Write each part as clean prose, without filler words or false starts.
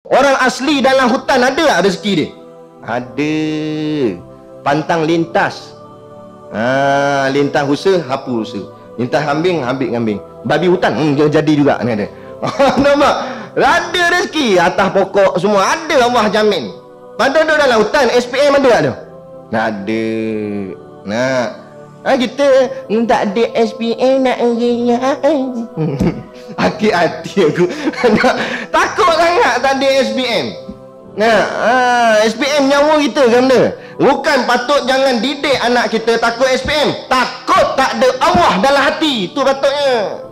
Orang asli dalam hutan ada tak rezeki dia? Ada. Pantang lintas. Lintas rusa, hapu rusa. Lintas kambing, ambil kambing. Babi hutan, jadi juga ni ada. Nampak? Ada rezeki atas pokok semua. Ada, Allah jamin. Pada duduk dalam hutan, SPM ada tak tu? Ada. Nah, kita tak ada SPM nak sakit hati aku. Takut sangat tak ada SPM. SPM nyawa kita kan benda. Bukan patut jangan didik anak kita takut SPM. Takut tak ada Allah dalam hati. Itu patutnya.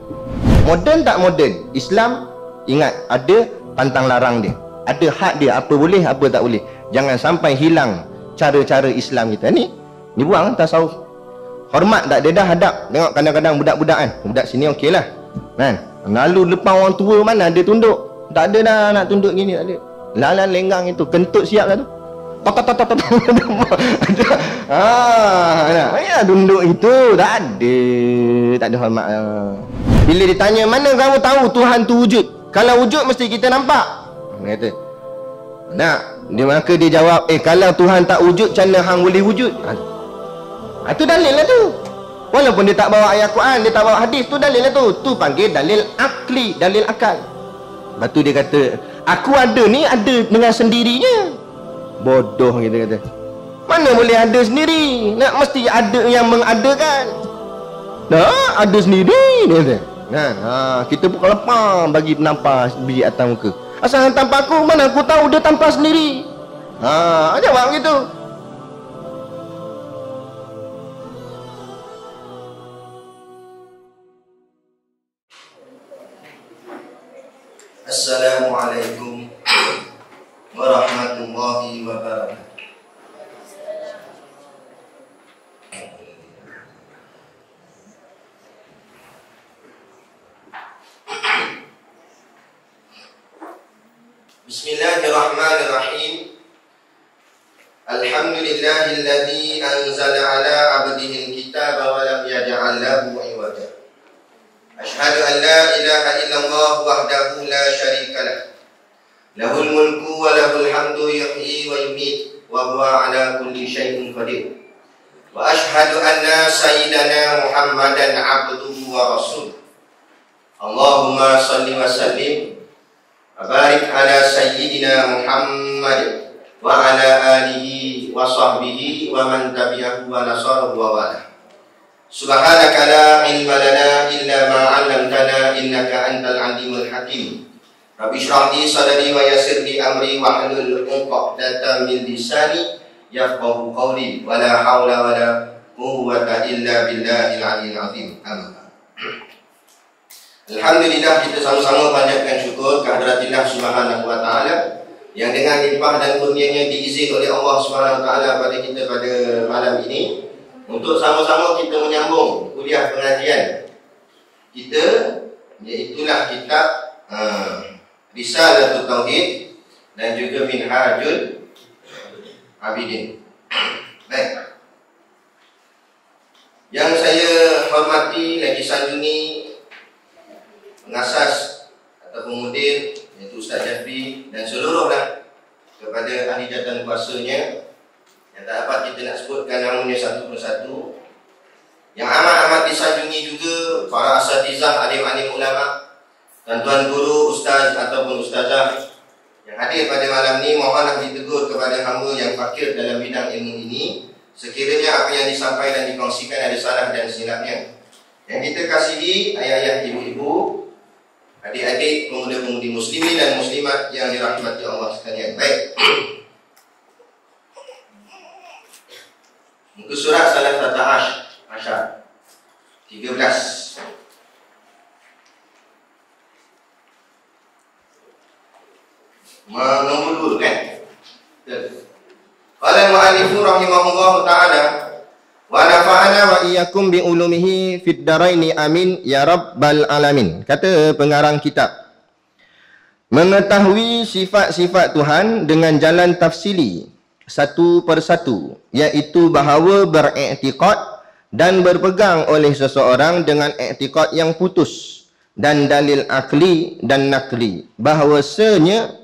Moden tak moden, Islam ingat ada pantang larang dia. Ada had dia, apa boleh, apa tak boleh. Jangan sampai hilang cara-cara Islam kita. Ni buang tasawuf. Hormat tak dedah hadap. Tengok kadang-kadang budak-budak kan. Budak sini okey lah. Kan? Lalu depan orang tua mana dia tunduk. Tak ada dah nak tunduk gini, tak ada. Lalan lenggang itu, kentut siap lah tu. Ya tunduk itu tak ada hormat. Bila ditanya mana kamu tahu Tuhan tu wujud? Kalau wujud mesti kita nampak. Dia kata, maka dia jawab, kalau Tuhan tak wujud, macam mana hang boleh wujud? Itu dalil lah tu. Walaupun dia tak bawa ayat Quran, dia tak bawa hadis, tu dalil lah tu. Tu panggil dalil akli, dalil akal. Lepas tu dia kata, aku ada ni ada dengan sendirinya. Bodoh kita kata. Mana boleh ada sendiri? Nak mesti ada yang mengadakan. Ada sendiri dia kata. Kita pun kelepar bagi penampar biji atas muka. Asal tanpa aku, mana aku tahu dia tanpa sendiri. Jawab begitu. Assalamualaikum warahmatullahi wabarakatuh. Bismillahirrahmanirrahim. Alhamdulillahilladzi anzala ala abdihi alkitaba wa lam yaj'al lahu iwaja. Asyhadu an la ilaha illallah wahdahu la syarika lah. Lahul mulku wa lahul hamdu yuhyi wa yumiit wa huwa ala kulli syai'in qadir. Wa asyhadu anna sayyidana Muhammadan abduhu wa rasuluh. Allahumma salli wa sallim wa barik ala sayyidina Muhammad wa ala alihi wa sahbihi wa man tabi'ahu wa nasarahu wa wala. Subhanaka la ilma lana illa ma 'allamtana innaka antal alimul hakim. Rabbi shrah li sadri wa yassir li amri wa hlul 'uqdatam min lisani yafqahu qawli wa la haula wa la quwwata illa billahil aliyyil azim. Amin. Alhamdulillah, kita sama-sama panjatkan syukur kehadirat Subhanahu wa taala yang dengan limpah dan kurnianya diizinkan oleh Allah Subhanahu wa taala pada kita pada malam ini untuk sama-sama kita menyambung kuliah pengajian kita, iaitulah kitab Risalatul Tauhid dan juga Minhajul Abidin. Baik. Yang saya hormati lagi sanjungi pengasas atau pemudir, iaitu Ustaz Jafri dan seluruhlah kepada ahli jawatan kuasanya yang tak dapat kita nak sebutkan namanya satu persatu. Yang amat-amat disanjungi juga para asatizah, alim-alim ulama, tuan-tuan guru, ustaz ataupun ustazah yang hadir pada malam ni. Mohonlah ditegur kepada hamba yang fakir dalam bidang ilmu ini, sekiranya apa yang disampaikan dan dikongsikan ada salah dan silapnya. Yang kita kasihi ayah-ayah, ibu-ibu, adik-adik, pemuda-pemudi muslimin dan muslimat yang dirahmati Allah sekalian. Baik. Muka surat salah tata asyar 13. Nombor 2 kan? Qala al-mu'allifu rahimahullah ta'ala wa nafa'ana wa iyyakum bi ulumihi fid daraini amin ya rabbal alamin. Kata pengarang kitab, mengetahui sifat-sifat Tuhan dengan jalan tafsili satu persatu, iaitu bahawa beriktikad dan berpegang oleh seseorang dengan iktikad yang putus dan dalil akli dan nakli bahawasanya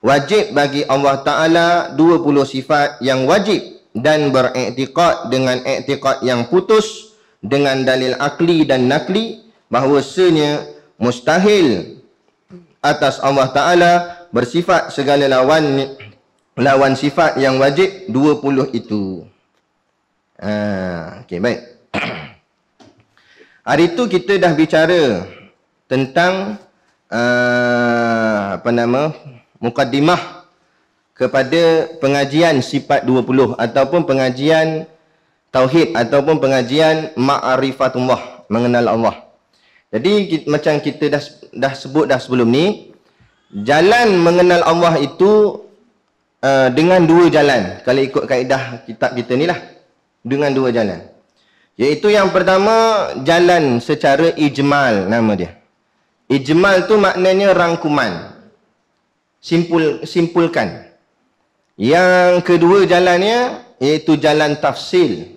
Wajib bagi Allah Ta'ala 20 sifat yang wajib dan beriktikad dengan iktikad yang putus dengan dalil akli dan nakli bahawasanya mustahil atas Allah Ta'ala bersifat segala lawan sifat yang wajib 20 itu. Okey, baik. Hari itu kita dah bicara tentang mukaddimah kepada pengajian sifat 20 ataupun pengajian tauhid ataupun pengajian ma'rifatullah, mengenal Allah. Jadi macam kita dah sebut dah sebelum ni, jalan mengenal Allah itu dengan dua jalan. Kalau ikut kaedah kitab kita ni lah, dengan dua jalan. Iaitu yang pertama, jalan secara ijmal nama dia. Ijmal tu maknanya rangkuman, simpulkan. Yang kedua jalannya iaitu jalan tafsil.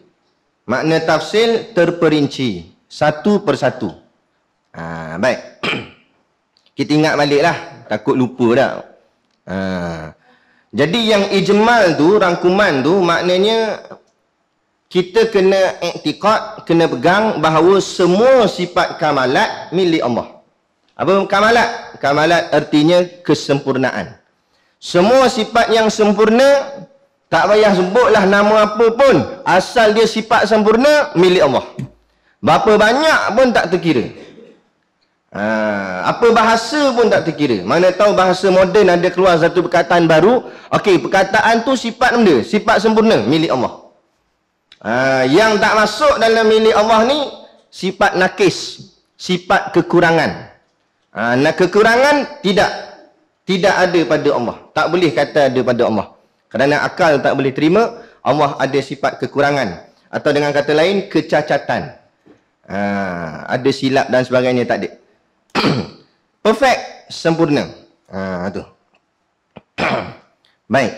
Makna tafsil terperinci, satu persatu. Baik. Kita ingat balik lah, takut lupa dah. Jadi yang ijmal tu, rangkuman tu, maknanya kita kena iktikad, kena pegang bahawa semua sifat kamalat milik Allah. Apa kamalat? Kamalat artinya kesempurnaan. Semua sifat yang sempurna, tak payah sebutlah nama apa pun, asal dia sifat sempurna, milik Allah. Berapa banyak pun tak terkira. Apa bahasa pun tak terkira. Mana tahu bahasa moden ada keluar satu perkataan baru, okey, perkataan tu sifat benda, sifat sempurna, milik Allah. Yang tak masuk dalam milik Allah ni sifat nakis, sifat kekurangan. Kekurangan tidak ada pada Allah. Tak boleh kata ada pada Allah. Kerana akal tak boleh terima Allah ada sifat kekurangan. Atau dengan kata lain, kecacatan. Ada silap dan sebagainya, tak ada. Perfect, sempurna. Tu. Baik.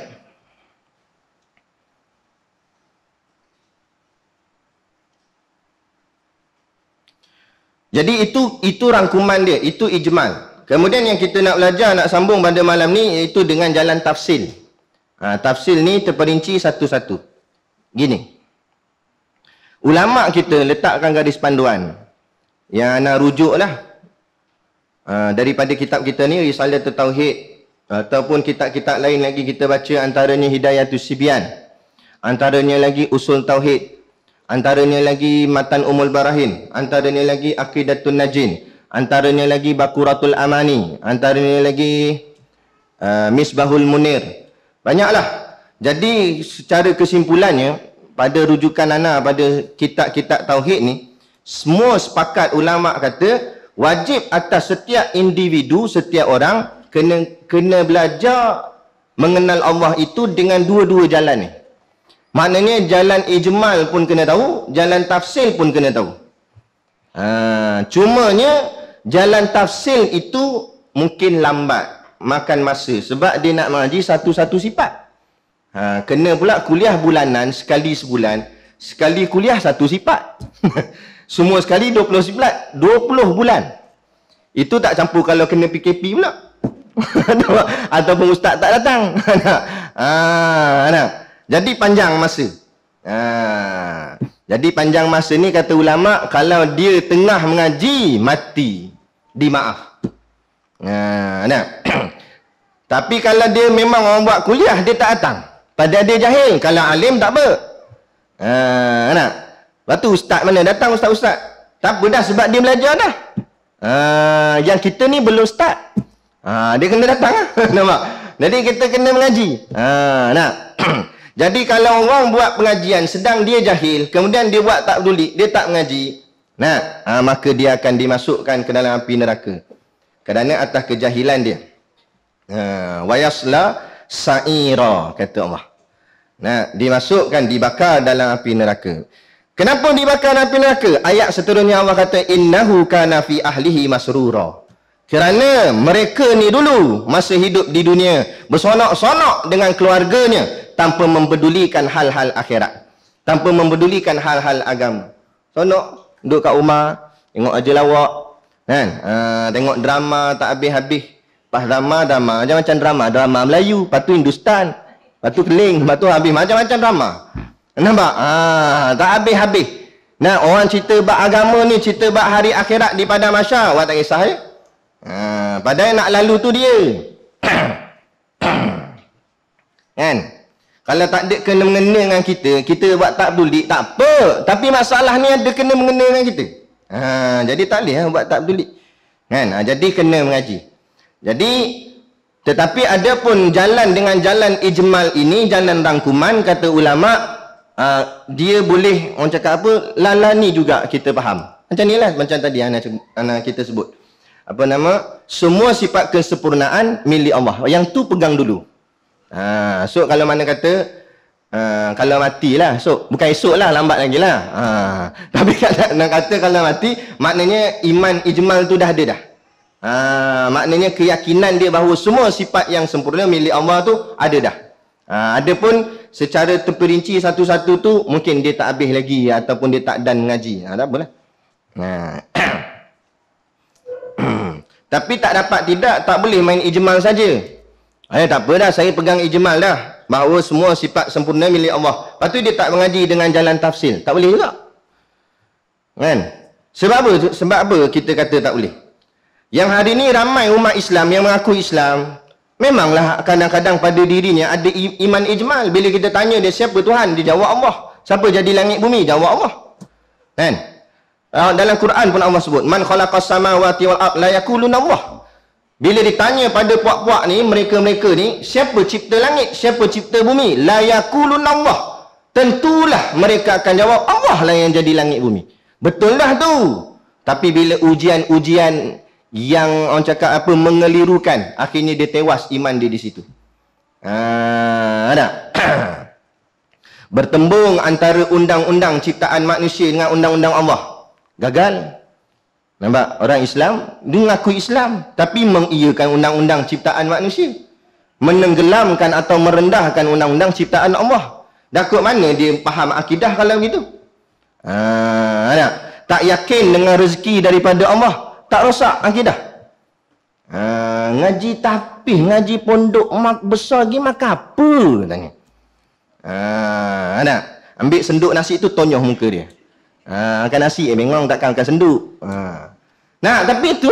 Jadi itu rangkuman dia, itu ijmal. Kemudian yang kita nak belajar, nak sambung pada malam ni, iaitu dengan jalan tafsil. Tafsil ni terperinci satu-satu. Gini. Ulama kita letakkan garis panduan. Yang nak rujuk lah. Daripada kitab kita ni, Risalatul Tauhid. Ataupun kitab-kitab lain lagi kita baca, antaranya Hidayatus Sibyan. Antaranya lagi Usul Tauhid. Antaranya lagi Matan Umul Barahin. Antaranya lagi Aqidatun Najin. Antaranya lagi Bakuratul Amani. Antaranya lagi Misbahul Munir. Banyaklah. Jadi secara kesimpulannya, pada rujukan ana pada kitab-kitab Tauhid ni, semua sepakat ulama kata, wajib atas setiap individu, setiap orang kena belajar mengenal Allah itu dengan dua-dua jalan ni. Maknanya jalan ijmal pun kena tahu, jalan tafsil pun kena tahu. Cumanya jalan tafsil itu mungkin lambat, makan masa, sebab dia nak mengaji satu-satu sifat. Kena pula kuliah bulanan, sekali sebulan, sekali kuliah satu sifat. Semua sekali 20 sifat, 20 bulan. Itu tak campur kalau kena PKP pula. Ataupun ustaz tak datang. Jadi panjang masa. Jadi panjang masa ni kata ulama, kalau dia tengah mengaji, mati. Dimaaf. Tapi kalau dia memang orang buat kuliah, dia tak datang. Padahal dia jahil. Kalau alim tak apa. Lepas tu ustaz mana? Datang ustaz-ustaz. Tak apa dah, sebab dia belajar dah. Yang kita ni belum start. Dia kena datang lah. Nampak? Jadi kita kena mengaji. Jadi kalau orang buat pengajian sedang dia jahil, kemudian dia buat tak peduli, dia tak mengaji, maka dia akan dimasukkan ke dalam api neraka. Kerana atas kejahilan dia. Wayasla sa'ira, kata Allah. Dimasukkan, dibakar dalam api neraka. Kenapa dibakar dalam api neraka? Ayat seterusnya Allah kata, innahu kana fi ahlihi masrura. Kerana mereka ni dulu masa hidup di dunia bersonok-sonok dengan keluarganya tanpa mempedulikan hal-hal akhirat, tanpa mempedulikan hal-hal agama. Sonok, duduk kat rumah, tengok aja lawak, kan? Tengok drama tak habis-habis, Lepas drama, macam-macam drama Melayu, lepas tu Hindustan, lepas tu Keling, lepas tu habis macam-macam drama. Nampak? Tak habis-habis. Nah, orang cerita bab agama ni, cerita bab hari akhirat di padang mahsyar, awak tak kisah ya? Padahal nak lalu tu dia. Kan? Kalau tak ada kena-mengena dengan kita buat tak peduli, tak apa. Tapi masalah ni ada kena-mengena dengan kita. Jadi tak boleh buat tak peduli. Kan? Jadi kena mengaji. Jadi, tetapi ada pun jalan dengan jalan ijmal ini, jalan rangkuman, kata ulama, dia boleh, orang cakap apa, lalani juga kita faham. Macam ni lah, macam tadi anak kita sebut. Apa nama? Semua sifat kesempurnaan milik Allah. Yang tu pegang dulu. So kalau mana kata, kalau matilah, so bukan esok lah, lambat lagi lah. Tapi nak kata kalau mati, maknanya iman ijmal tu dah ada dah. Maknanya keyakinan dia bahawa semua sifat yang sempurna milik Allah tu ada dah. Adapun secara terperinci satu-satu tu mungkin dia tak habis lagi ataupun dia tak dan mengaji. Tak apalah. Tapi tak dapat tak boleh main ijmal saja. Tak apa dah, saya pegang ijmal dah bahawa semua sifat sempurna milik Allah. Lepas tu dia tak mengaji dengan jalan tafsil. Tak boleh juga. Kan? Sebab apa kita kata tak boleh? Yang hari ni ramai umat Islam yang mengaku Islam, memanglah kadang-kadang pada dirinya ada iman ijmal. Bila kita tanya dia siapa Tuhan, dia jawab Allah. Siapa jadi langit bumi? Jawab Allah. Kan? Dalam Quran pun Allah sebut, man khalaqas samawati wal ard la yaquluna Allah. Bila ditanya pada puak-puak ni, mereka-mereka ni, siapa cipta langit, siapa cipta bumi? La yaquluna Allah. Tentulah mereka akan jawab Allah lah yang jadi langit bumi. Betul dah tu. Tapi bila ujian-ujian yang orang cakap apa mengelirukan, akhirnya dia tewas iman dia di situ. Ada bertembung antara undang-undang ciptaan manusia dengan undang-undang Allah. Gagal. Nampak? Orang Islam dia mengaku Islam tapi mengiyakan undang-undang ciptaan manusia, menenggelamkan atau merendahkan undang-undang ciptaan Allah. Dakut mana dia faham akidah kalau begitu? Tak yakin dengan rezeki daripada Allah, tak rosak akidah. Ngaji tapih, ngaji pondok mak besar lagi makan apa tanya. Ambil senduk nasi tu tonyoh muka dia. Makan nasi bengong takkan makan senduk. Tapi tu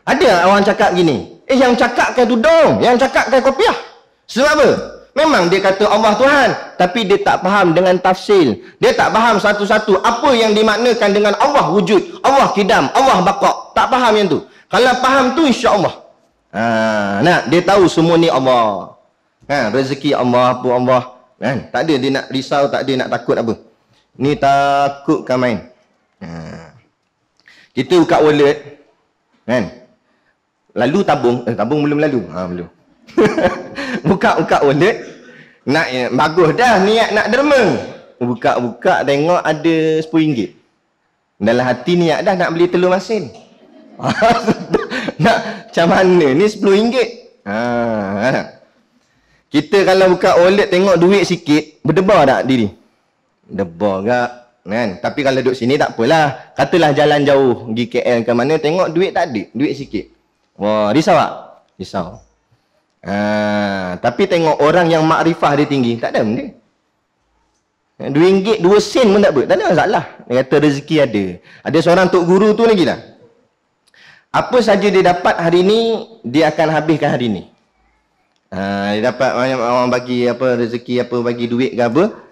ada orang cakap gini, yang cakap kan tudung, yang cakap kan kopiah. Sebab apa? Memang dia kata Allah Tuhan, tapi dia tak faham dengan tafsil. Dia tak faham satu-satu apa yang dimaknakan dengan Allah wujud, Allah kidam, Allah baqa'. Tak faham yang tu. Kalau faham tu insya-Allah. Dia tahu semua ni Allah. Rezeki Allah, apa Allah. Tak ada dia nak risau, tak ada nak takut apa. Ni takutkan main. Kita buka wallet. Lalu tabung. Tabung belum lalu. Belum. Buka wallet. Bagus dah niat nak derma. Buka tengok ada RM10. Dalam hati niat dah nak beli telur masin. Nak macam mana ni RM10? Kita kalau buka wallet tengok duit sikit, berdebar tak diri? Debar tak? Tapi kalau duduk sini tak apalah. Katalah jalan jauh pergi KL ke mana, tengok duit tak ada, duit sikit. Wah, risau tak? Risau. Tapi tengok orang yang makrifah dia tinggi, tak ada benda. RM2, 2 sen pun tak apa. Tak ada masalah. Dia kata rezeki ada. Ada seorang tok guru tu lagi lah. Apa saja dia dapat hari ni, dia akan habiskan hari ni. Dia dapat orang bagi apa rezeki, apa bagi duit ke apa.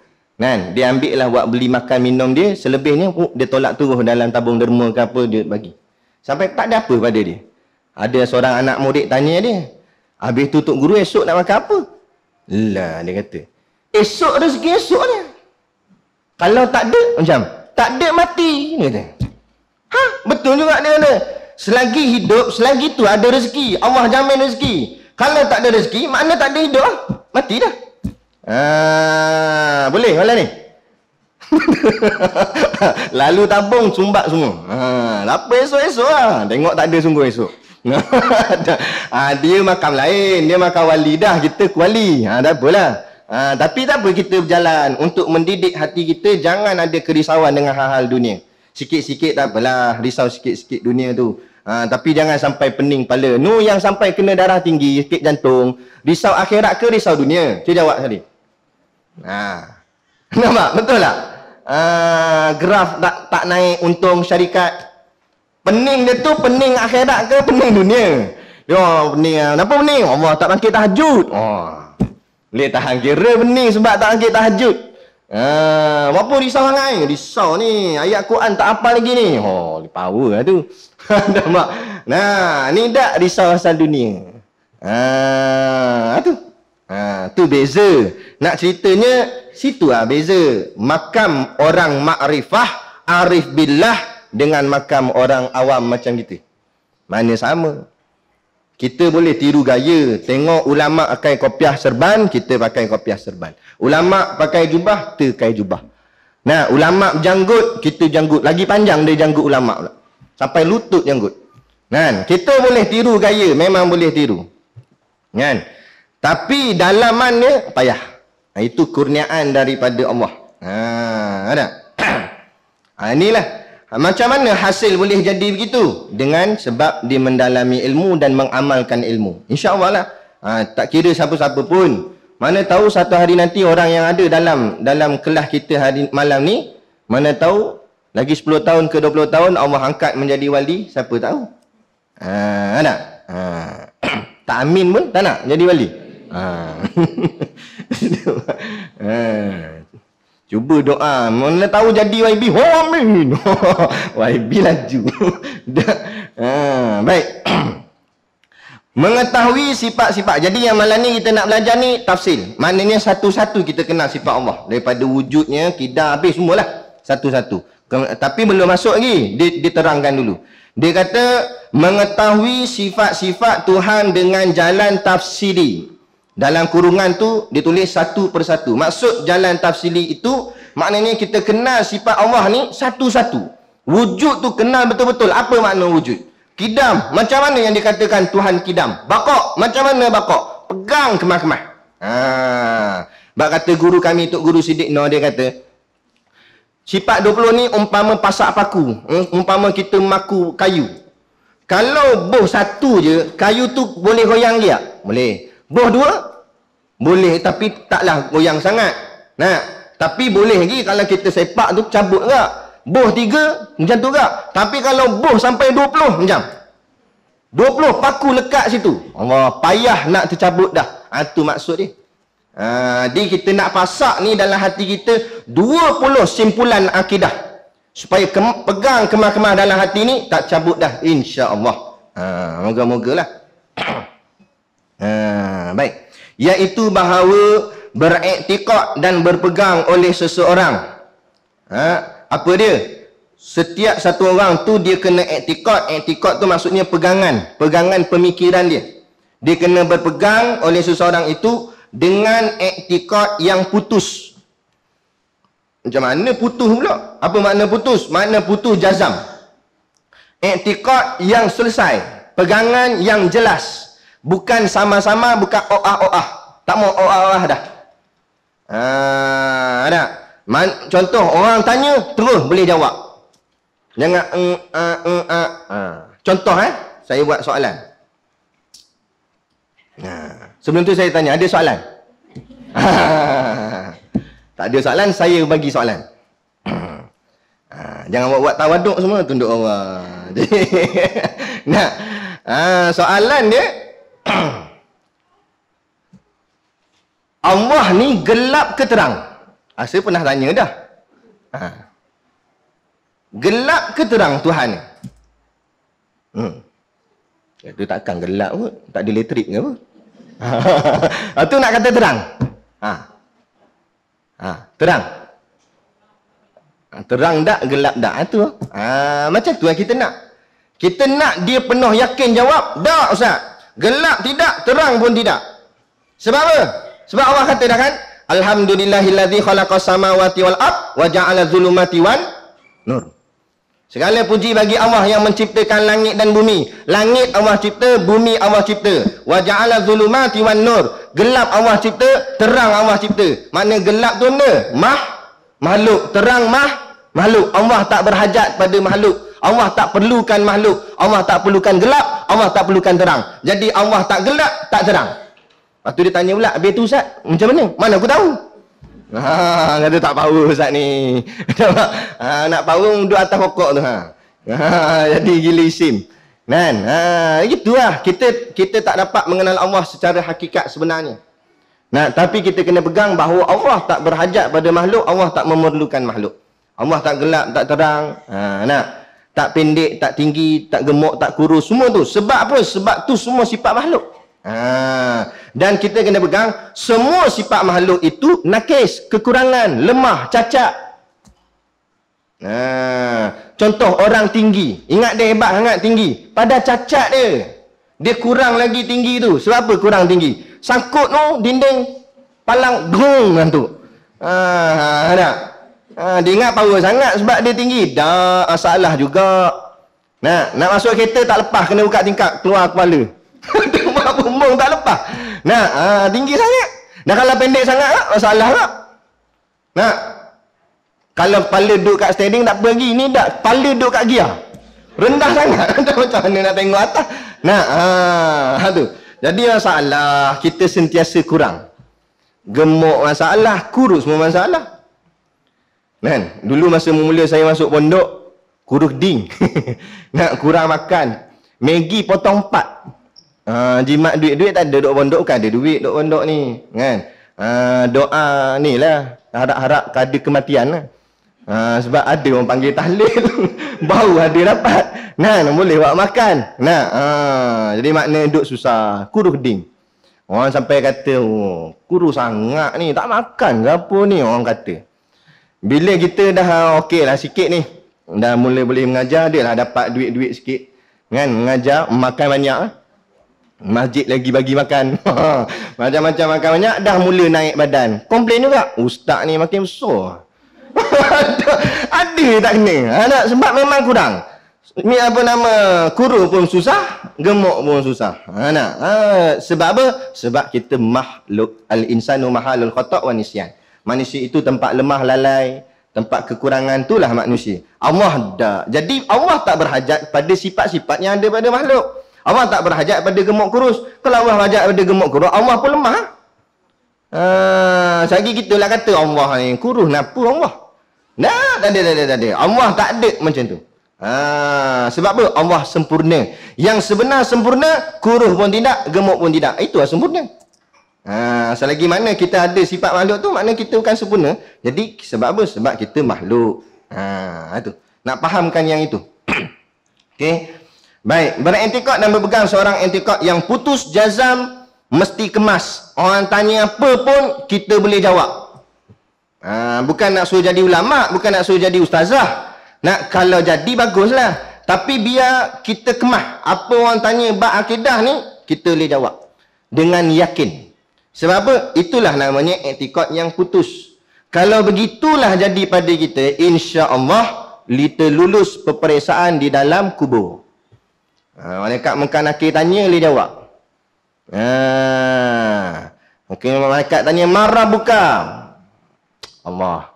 Dia ambil lah buat beli makan minum dia. Selebihnya dia tolak terus dalam tabung derma ke apa dia bagi. Sampai tak ada apa pada dia. Ada seorang anak murid tanya dia, habis tu tok guru esok nak makan apa? Lah dia kata, esok rezeki esok dia. Kalau tak ada, macam tak ada mati. Dia kata, betul juga dia kata. Selagi hidup, selagi tu ada rezeki. Allah jamin rezeki. Kalau tak ada rezeki, makna tak ada hidup lah. Mati dah. Boleh malam ni? Lalu tabung sumbat semua. Apa esok-esok lah. Tengok tak ada sungguh esok. Dia makam lain. Dia makam wali dah. Kita kuali. Tak apalah. Tapi tak apa kita berjalan untuk mendidik hati kita. Jangan ada kerisauan dengan hal-hal dunia. Sikit-sikit tak apalah. Risau sikit-sikit dunia tu. Tapi jangan sampai pening kepala. Nu yang sampai kena darah tinggi, sakit jantung, risau akhirat ke risau dunia? Cuba jawab tadi. Nampak? Betul tak? Graf tak naik untung syarikat. Pening dia tu pening akhirat ke pening dunia? Ya, pening. Kenapa pening? Allah tak bangkit tahajud. Boleh tahan kira pening sebab tak bangkit tahajud. Apa risau sangat? Risau ni. Ayat Quran tak hafal lagi ni. Power lah tu. Nampak? Nah, ni tak risau asal dunia. Tu beza. Nak ceritanya, situ lah beza. Makam orang makrifah, arif billah dengan makam orang awam macam kita. Mana sama. Kita boleh tiru gaya. Tengok ulama' pakai kopiah serban, kita pakai kopiah serban. Ulama' pakai jubah, kita pakai jubah. Nah, ulama' janggut, kita janggut. Lagi panjang dia janggut ulama' pula. Sampai lutut janggut. Kan? Kita boleh tiru gaya, memang boleh tiru. Kan? Tapi dalamannya payah. Itu kurniaan daripada Allah. Ada? Inilah. Macam mana hasil boleh jadi begitu? Dengan sebab dia mendalami ilmu dan mengamalkan ilmu. InsyaAllah lah. Tak kira siapa-siapa pun. Mana tahu satu hari nanti orang yang ada dalam kelas kita hari malam ni, mana tahu lagi 10 tahun ke 20 tahun Allah angkat menjadi wali, siapa tahu. Nak? Tak amin pun tak nak jadi wali. Cuba doa. Mana tahu jadi YB. Amin. YB laju. Baik. Mengetahui sifat-sifat. Jadi yang malam ni kita nak belajar ni tafsir. Maknanya satu-satu kita kenal sifat Allah. Daripada wujudnya, kidar, habis semualah. Satu-satu. Tapi belum masuk lagi. Dia terangkan dulu. Dia kata mengetahui sifat-sifat Tuhan dengan jalan tafsiri. Dalam kurungan tu ditulis satu persatu. Maksud jalan tafsiri itu maknanya kita kenal sifat Allah ni satu-satu. Wujud tu kenal betul-betul. Apa makna wujud? Kidam, macam mana yang dikatakan Tuhan kidam? Bakok, macam mana bakok? Pegang kemah-kemah. Bak kata guru kami, Tok Guru Siddiq Noor, dia kata sifat 20 ni umpama pasak paku. Umpama kita maku kayu. Kalau boh satu je, kayu tu boleh goyang dia? Boleh. Boh dua? Boleh, tapi taklah goyang sangat. Tapi boleh lagi kalau kita sepak tu cabut tak? Boh 3, macam tu tak? Tapi kalau boh sampai 20, macam 20 paku lekat situ. Allah, payah nak tercabut dah. Itu maksud dia. Jadi kita nak pasak ni dalam hati kita 20 simpulan akidah. Supaya pegang kemah-kemah dalam hati ni tak cabut dah. InsyaAllah. Moga-mogalah. Baik. Iaitu bahawa beriktikad dan berpegang oleh seseorang. Apa dia? Setiap satu orang tu dia kena iktikad. Iktikad tu maksudnya pegangan. Pegangan pemikiran dia. Dia kena berpegang oleh seseorang itu dengan iktikad yang putus. Macam mana putus pula? Apa makna putus? Makna putus jazam. Iktikad yang selesai. Pegangan yang jelas. Bukan sama-sama, bukan oah-oah. Tak mau oah-oah dah. Ada. Contoh, orang tanya, terus boleh jawab. Jangan Contoh, saya buat soalan. Sebelum tu saya tanya, ada soalan? Tak ada soalan, saya bagi soalan. Jangan buat tawaduk semua, tunduk Allah. Soalan dia, Allah ni gelap ke terang? Saya pernah tanya dah. Gelap ke terang Tuhan ni? Itu takkan gelap pun. Tak ada elektrik ke apa? Itu nak kata terang. Terang. Terang tak, gelap tak? Itu. Macam tu yang kita nak. Kita nak dia penuh yakin jawab. Tak Ustaz. Gelap tidak, terang pun tidak. Sebab apa? Sebab Allah kata dah kan, alhamdulillahillazi khalaqas samawati wal ard wa ja'ala dzulumati wan nur. Segala puji bagi Allah yang menciptakan langit dan bumi. Langit Allah cipta, bumi Allah cipta. Wa ja'ala dzulumati wan nur. Gelap Allah cipta, terang Allah cipta. Makna gelap tu benda makhluk, terang makhluk. Allah tak berhajat pada makhluk. Allah tak perlukan makhluk. Allah tak perlukan gelap. Allah tak perlukan terang. Jadi Allah tak gelap, tak terang. Lepas tu dia tanya pula, habis tu Ustaz, macam mana? Mana aku tahu? Kata tak power Ustaz ni. Nak power duduk atas pokok tu. Jadi gila isim. Kan? Itulah. Kita tak dapat mengenal Allah secara hakikat sebenarnya. Nah, tapi kita kena pegang bahawa Allah tak berhajat pada makhluk, Allah tak memerlukan makhluk. Allah tak gelap, tak terang. Tak pendek, tak tinggi, tak gemuk, tak kurus, semua tu. Sebab apa? Sebab tu semua sifat makhluk. Dan kita kena pegang semua sifat makhluk itu nakis, kekurangan, lemah, cacat. Contoh orang tinggi. Ingat dia hebat sangat tinggi. Pada cacat dia. Dia kurang lagi tinggi tu. Sebab apa kurang tinggi? Sangkut tu dinding palang gong kan tu. Dia ingat power sangat sebab dia tinggi. Dah salah juga. Nak masuk kereta tak lepas, kena buka tingkap keluar kepala. Tengok bumbung tak lepas. Tinggi sangat. Dan kalau pendek sangat tak masalah tak. Kalau kepala duduk kat steering tak apa lagi. Ni dah kepala duduk kat gear. Rendah sangat. Macam mana nak tengok atas. Tu. Jadi masalah kita sentiasa kurang. Gemuk masalah, kurus pun masalah. Kan? Dulu masa mula saya masuk pondok, kurus ding. Nak kurang makan. Maggi potong 4. Jimat duit tak ada duk pondok, bukan ada duit duk pondok ni. Kan? Doa ni lah. Harap-harap kada kematian lah. Sebab ada orang panggil tahlil. Baru ada dapat. Boleh buat makan. Jadi makna duduk susah. Kurus ding. Orang sampai kata, kurus sangat ni. Tak makan ke apa ni orang kata. Bila kita dah okey lah sikit ni. Dah mula boleh mengajar. Dia lah dapat duit-duit sikit. Kan? Mengajar. Makan banyak. Masjid lagi bagi makan. Macam-macam makan banyak. Dah mula naik badan. Komplain juga. Ustaz ni makin besar. Ada tak kena? Sebab memang kurang. Ni apa nama? Kurus pun susah, gemuk pun susah. Sebab apa? Sebab kita makhluk. Al-insanu mahalul khata' wa nisyan. Manusia itu tempat lemah, lalai, tempat kekurangan, itulah manusia. Allah dah. Jadi Allah tak berhajat pada sifat-sifat yang ada pada makhluk. Allah tak berhajat pada gemuk kurus. Kalau Allah berhajat pada gemuk kurus, Allah pun lemah. Sagi kita lah kata Allah ni kurus, kenapa Allah? Tak ada. Allah tak ada macam tu. Sebab apa? Allah sempurna. Yang sebenar sempurna, kurus pun tidak, gemuk pun tidak. Itulah sempurna. Selagi mana kita ada sifat makhluk tu, makna kita bukan sempurna. Jadi sebab apa? Sebab kita makhluk. Itu. Nak fahamkan yang itu. Okey. Baik, beretikad dan berpegang seorang etikad yang putus jazam mesti kemas. Orang tanya apa pun kita boleh jawab. Bukan nak suruh jadi ulama, bukan nak suruh jadi ustazah. Nak kalau jadi baguslah. Tapi biar kita kemah. Apa orang tanya bab akidah ni, kita boleh jawab dengan yakin. Sebab apa? Itulah namanya etikad yang putus. Kalau begitulah jadi pada kita, insya-Allah kita lulus peperiksaan di dalam kubur. Malaikat Munkar Nakir tanya, boleh jawab. Malaikat tanya, marah buka. Allah.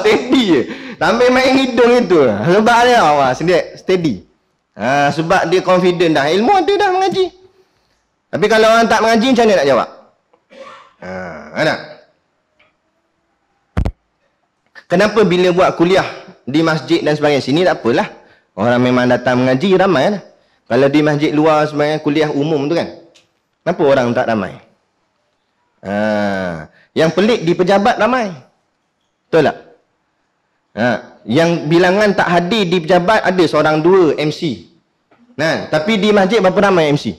Steady je. Sampai main hidung itu. Sebab dia steady. Sebab dia confident dah. Ilmu ada dah mengaji. Tapi kalau orang tak mengaji, macam mana nak jawab? Ada. Kenapa bila buat kuliah di masjid dan sebagainya, sini tak apalah. Orang memang datang mengaji ramai lah. Kalau di masjid luar sebenarnya kuliah umum tu kan, kenapa orang tak ramai? Yang pelik di pejabat ramai. Betul tak? Yang bilangan tak hadir di pejabat ada seorang dua MC. Tapi di masjid berapa ramai MC?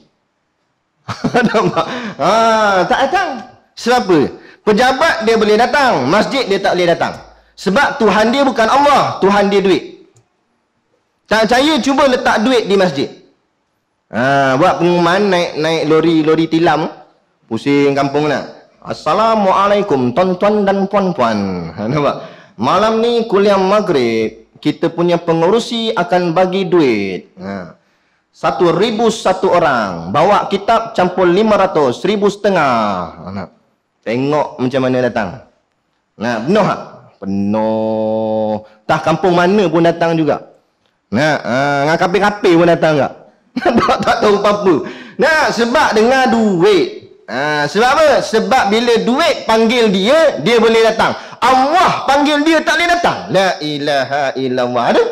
Tak datang. Sebab apa? Pejabat dia boleh datang, masjid dia tak boleh datang. Sebab Tuhan dia bukan Allah, Tuhan dia duit. Tak percaya, cuba letak duit di masjid. Buat pengumuman naik lori tilam, pusing kampung nak. Assalamualaikum tuan-tuan dan puan-puan. Nampak? Malam ni kuliah maghrib, kita punya pengurusi akan bagi duit. 1,000 satu orang. Bawa kitab campur 500, 1,500. Tengok macam mana datang. Penuh tak? Penuh. Tak kampung mana pun datang juga. Nah, dengan kapi-kapi pun datang tak? tak tahu apa-apa. Nah, sebab dengar duit. Sebab apa? Sebab bila duit panggil dia, dia boleh datang. Allah panggil dia tak boleh datang. La ilaha illallah. Aduh.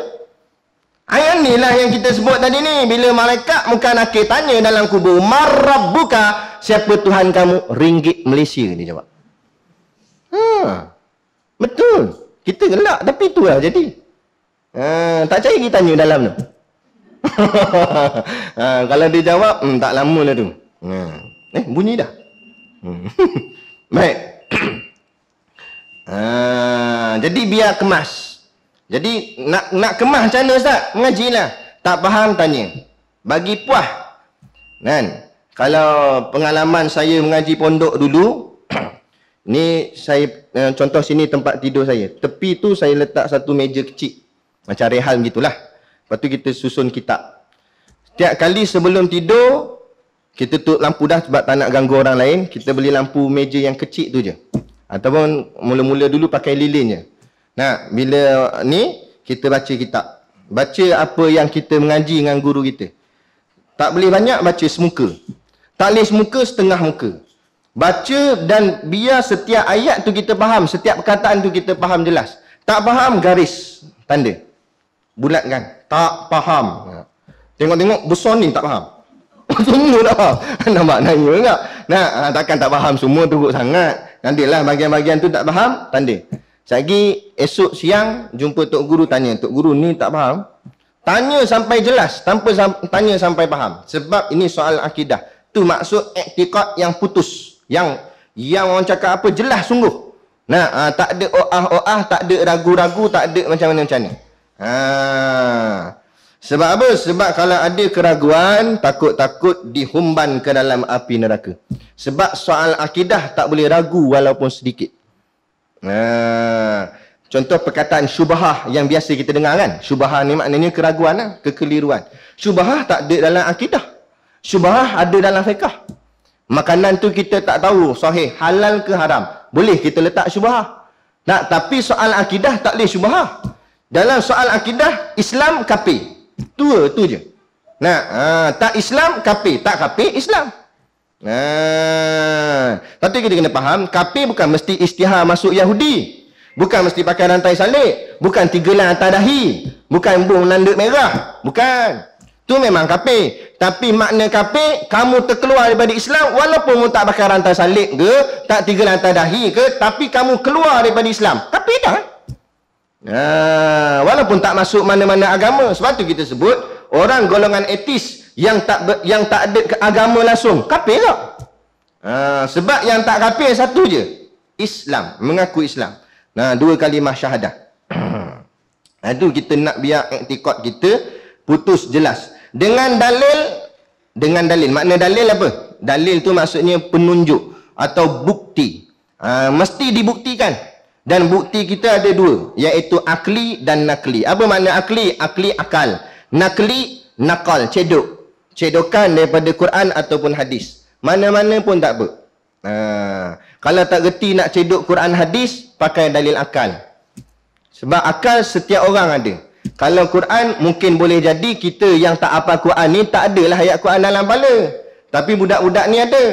Ayat ni lah yang kita sebut tadi ni. Bila malaikat muka nakir tanya dalam kubur, Marrabbuka, siapa Tuhan kamu? Ringgit Malaysia, dia jawab. Betul. Kita gelak tapi itulah jadi. Tak percaya kita tanya dalam tu. Kalau dia jawab, tak lama lah tu. Bunyi dah. Baik. Jadi biar kemas. Jadi nak kemas macam mana Ustaz? Mengajilah. Tak faham tanya. Bagi puas. Kan? Kalau pengalaman saya mengaji pondok dulu, ni saya contoh sini tempat tidur saya. Tepi tu saya letak satu meja kecil. Macam rehal gitulah. Lepas tu kita susun kitab. Setiap kali sebelum tidur, kita tutup lampu dah sebab tak nak ganggu orang lain. Kita beli lampu meja yang kecil tu je. Ataupun mula-mula dulu pakai lilin je. Nah, bila ni kita baca kitab. Baca apa yang kita mengaji dengan guru kita. Tak boleh banyak, baca semuka. Tak boleh semuka, setengah muka. Baca dan biar setiap ayat tu kita faham. Setiap perkataan tu kita faham jelas. Tak faham, garis tanda. Bulatkan. Tak faham. Tengok-tengok besar ni tak faham. Semua tak faham. Nampak nanya tak? Nah, takkan tak faham semua teruk sangat. Nantilah bahagian-bahagian tu tak faham, tanda. Lagi esok siang jumpa Tok Guru, tanya, Tok Guru ni tak faham. Tanya sampai jelas, tanpa tanya sampai faham. Sebab ini soal akidah. Tu maksud i'tiqad yang putus. Yang orang cakap apa jelas sungguh. Nah, tak ada oah-oah, tak ada ragu-ragu, tak ada macam mana. Sebab apa? Sebab kalau ada keraguan, takut-takut dihumban ke dalam api neraka. Sebab soal akidah tak boleh ragu walaupun sedikit. Contoh perkataan syubhah yang biasa kita dengar kan. Syubhah ni maknanya keraguan, kekeliruan. Syubhah tak ada dalam akidah. Syubhah ada dalam fiqh. Makanan tu kita tak tahu sahih, halal ke haram. Boleh kita letak syubhah. Nah, tapi soal akidah tak boleh syubhah. Dalam soal akidah, Islam kafir. Tu je. Nah, tak Islam kafir, tak kafir Islam. Tapi kita kena faham, kafir bukan mesti istihar masuk Yahudi. Bukan mesti pakai rantai salib. Bukan 3 lang atas dahi. Bukan bung nanduk merah. Bukan. Tu memang kafir. Tapi makna kafir, kamu terkeluar daripada Islam walaupun tak pakai rantai salib ke, tak 3 lang atas dahi ke, tapi kamu keluar daripada Islam. Kafir dah. Walaupun tak masuk mana-mana agama. Sebab tu kita sebut orang golongan etis yang tak ada agama langsung kafir tak? Sebab yang tak kafir satu je, Islam, mengaku Islam. 2 kalimah syahadah. Itu kita nak biar i'tiqad kita putus jelas. Dengan dalil. Makna dalil apa? Dalil tu maksudnya penunjuk atau bukti. Mesti dibuktikan. Dan bukti kita ada 2, iaitu akli dan nakli. Apa makna akli? Akli akal. Nakli nakal, cedok. Cedokan daripada Quran ataupun hadis. Mana-mana pun tak apa. Kalau tak gerti nak cedok Quran hadis, pakai dalil akal. Sebab akal setiap orang ada. Kalau Quran mungkin boleh jadi kita yang tak hafal Quran ni tak adalah ayat Quran dalam kepala. Tapi budak-budak ni ada.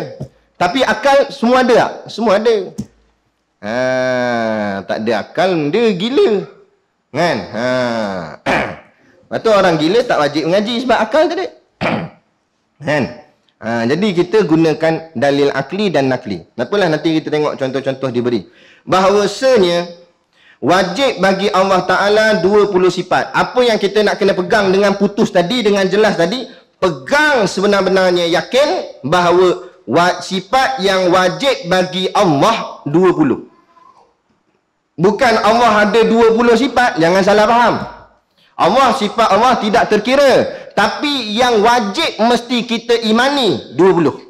Tapi akal semua ada tak? Semua ada. Tak ada akal dia gila. Kan? Lepas tu orang gila tak wajib mengaji sebab akal tak ada. Kan? Jadi kita gunakan dalil akli dan nakli. Apalah nanti kita tengok contoh-contoh diberi. Bahawasanya wajib bagi Allah Ta'ala 20 sifat. Apa yang kita nak kena pegang dengan putus tadi, dengan jelas tadi, pegang sebenar-benarnya yakin bahawa sifat yang wajib bagi Allah 20. Bukan Allah ada 20 sifat, jangan salah faham. Sifat Allah tidak terkira, tapi yang wajib mesti kita imani 20.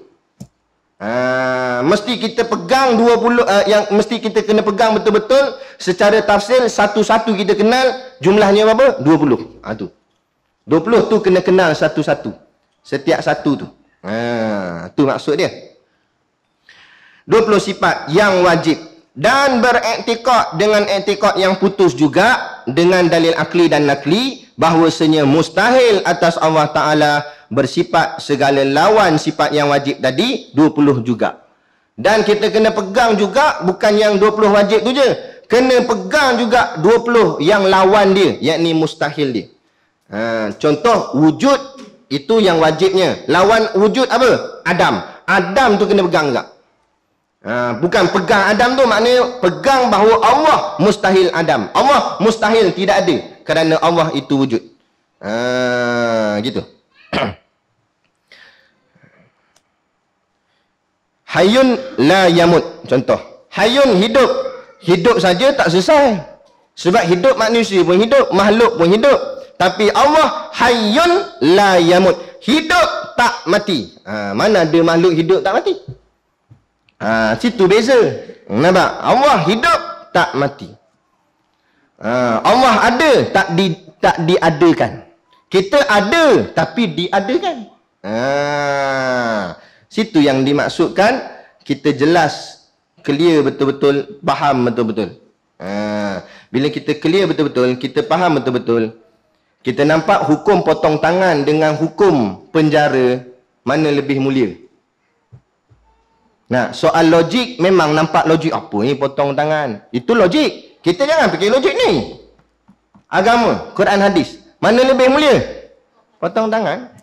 Mesti kita pegang 20, yang mesti kita kena pegang betul-betul secara tafsir, satu-satu kita kenal jumlahnya berapa? 20. Tu 20 tu kena kenal satu-satu, setiap satu tu. Tu maksud dia. 20 sifat yang wajib. Dan beriktikad dengan iktikad yang putus juga dengan dalil akli dan nakli bahwasanya mustahil atas Allah Ta'ala bersifat segala lawan sifat yang wajib tadi 20 juga. Dan kita kena pegang juga bukan yang 20 wajib tu je. Kena pegang juga 20 yang lawan dia, yakni mustahil dia. Contoh wujud itu yang wajibnya. Lawan wujud apa? Adam. Adam tu kena pegang juga. Bukan pegang Adam tu maknanya pegang bahawa Allah mustahil Adam. Allah mustahil tidak ada kerana Allah itu wujud. Gitu. Hayyun la yamut. Contoh. Hayyun hidup. Hidup saja tak selesai. Sebab hidup manusia pun hidup, makhluk pun hidup. Tapi Allah hayyun la yamut. Hidup tak mati. Mana ada makhluk hidup tak mati? Situ beza. Nampak? Allah hidup tak mati. Allah ada tak diadakan. Kita ada tapi diadakan. Situ yang dimaksudkan kita jelas, clear betul-betul, faham betul-betul. Bila kita clear betul-betul, kita faham betul-betul, kita nampak hukum potong tangan dengan hukum penjara mana lebih mulia. Nah, soal logik memang nampak logik. Apa ni potong tangan? Itu logik. Kita jangan fikir logik ni. Agama, Quran hadis, mana lebih mulia? Potong tangan.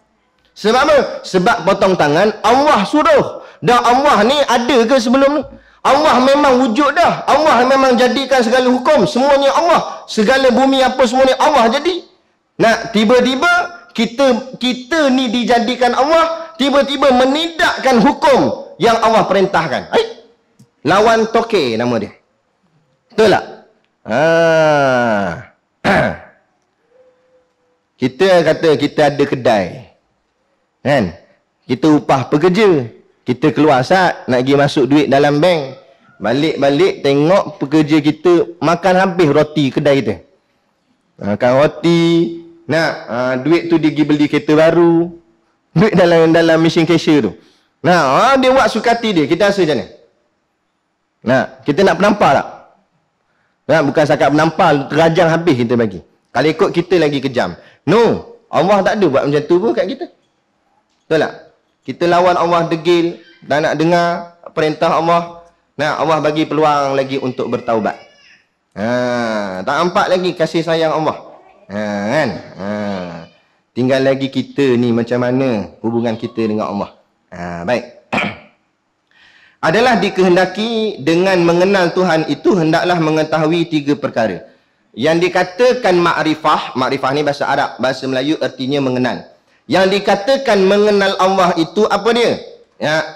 Sebab apa? Sebab potong tangan Allah suruh. Dan Allah ni ada ke sebelum ni? Allah memang wujud dah. Allah memang jadikan segala hukum. Semuanya Allah. Segala bumi apa semuanya Allah jadi. Nah, tiba-tiba kita ni dijadikan Allah, tiba-tiba menidakkan hukum yang Allah perintahkan. Lawan toke nama dia. Betul tak? Kita kata kita ada kedai. Kan? Kita upah pekerja. Kita keluar saat nak pergi masuk duit dalam bank. Balik-balik tengok pekerja kita makan habis roti kedai kita. Makan roti. Duit tu dia pergi beli kereta baru. Duit dalam mesin cashier tu. Dia buat suka hati dia. Kita rasa macam mana? Kita nak penampar tak? Bukan sakat penampar, terajang habis kita bagi. Kalau ikut kita lagi kejam. No. Allah tak ada buat macam tu pun kat kita. Betul tak? Kita lawan Allah degil, tak nak dengar perintah Allah. Allah bagi peluang lagi untuk bertaubat. Tak nampak lagi kasih sayang Allah. Kan? Tinggal lagi kita ni macam mana hubungan kita dengan Allah. Baik. Adalah dikehendaki dengan mengenal Tuhan itu hendaklah mengetahui 3 perkara. Yang dikatakan makrifah, makrifah ni bahasa Arab, bahasa Melayu artinya mengenal. Yang dikatakan mengenal Allah itu apa dia?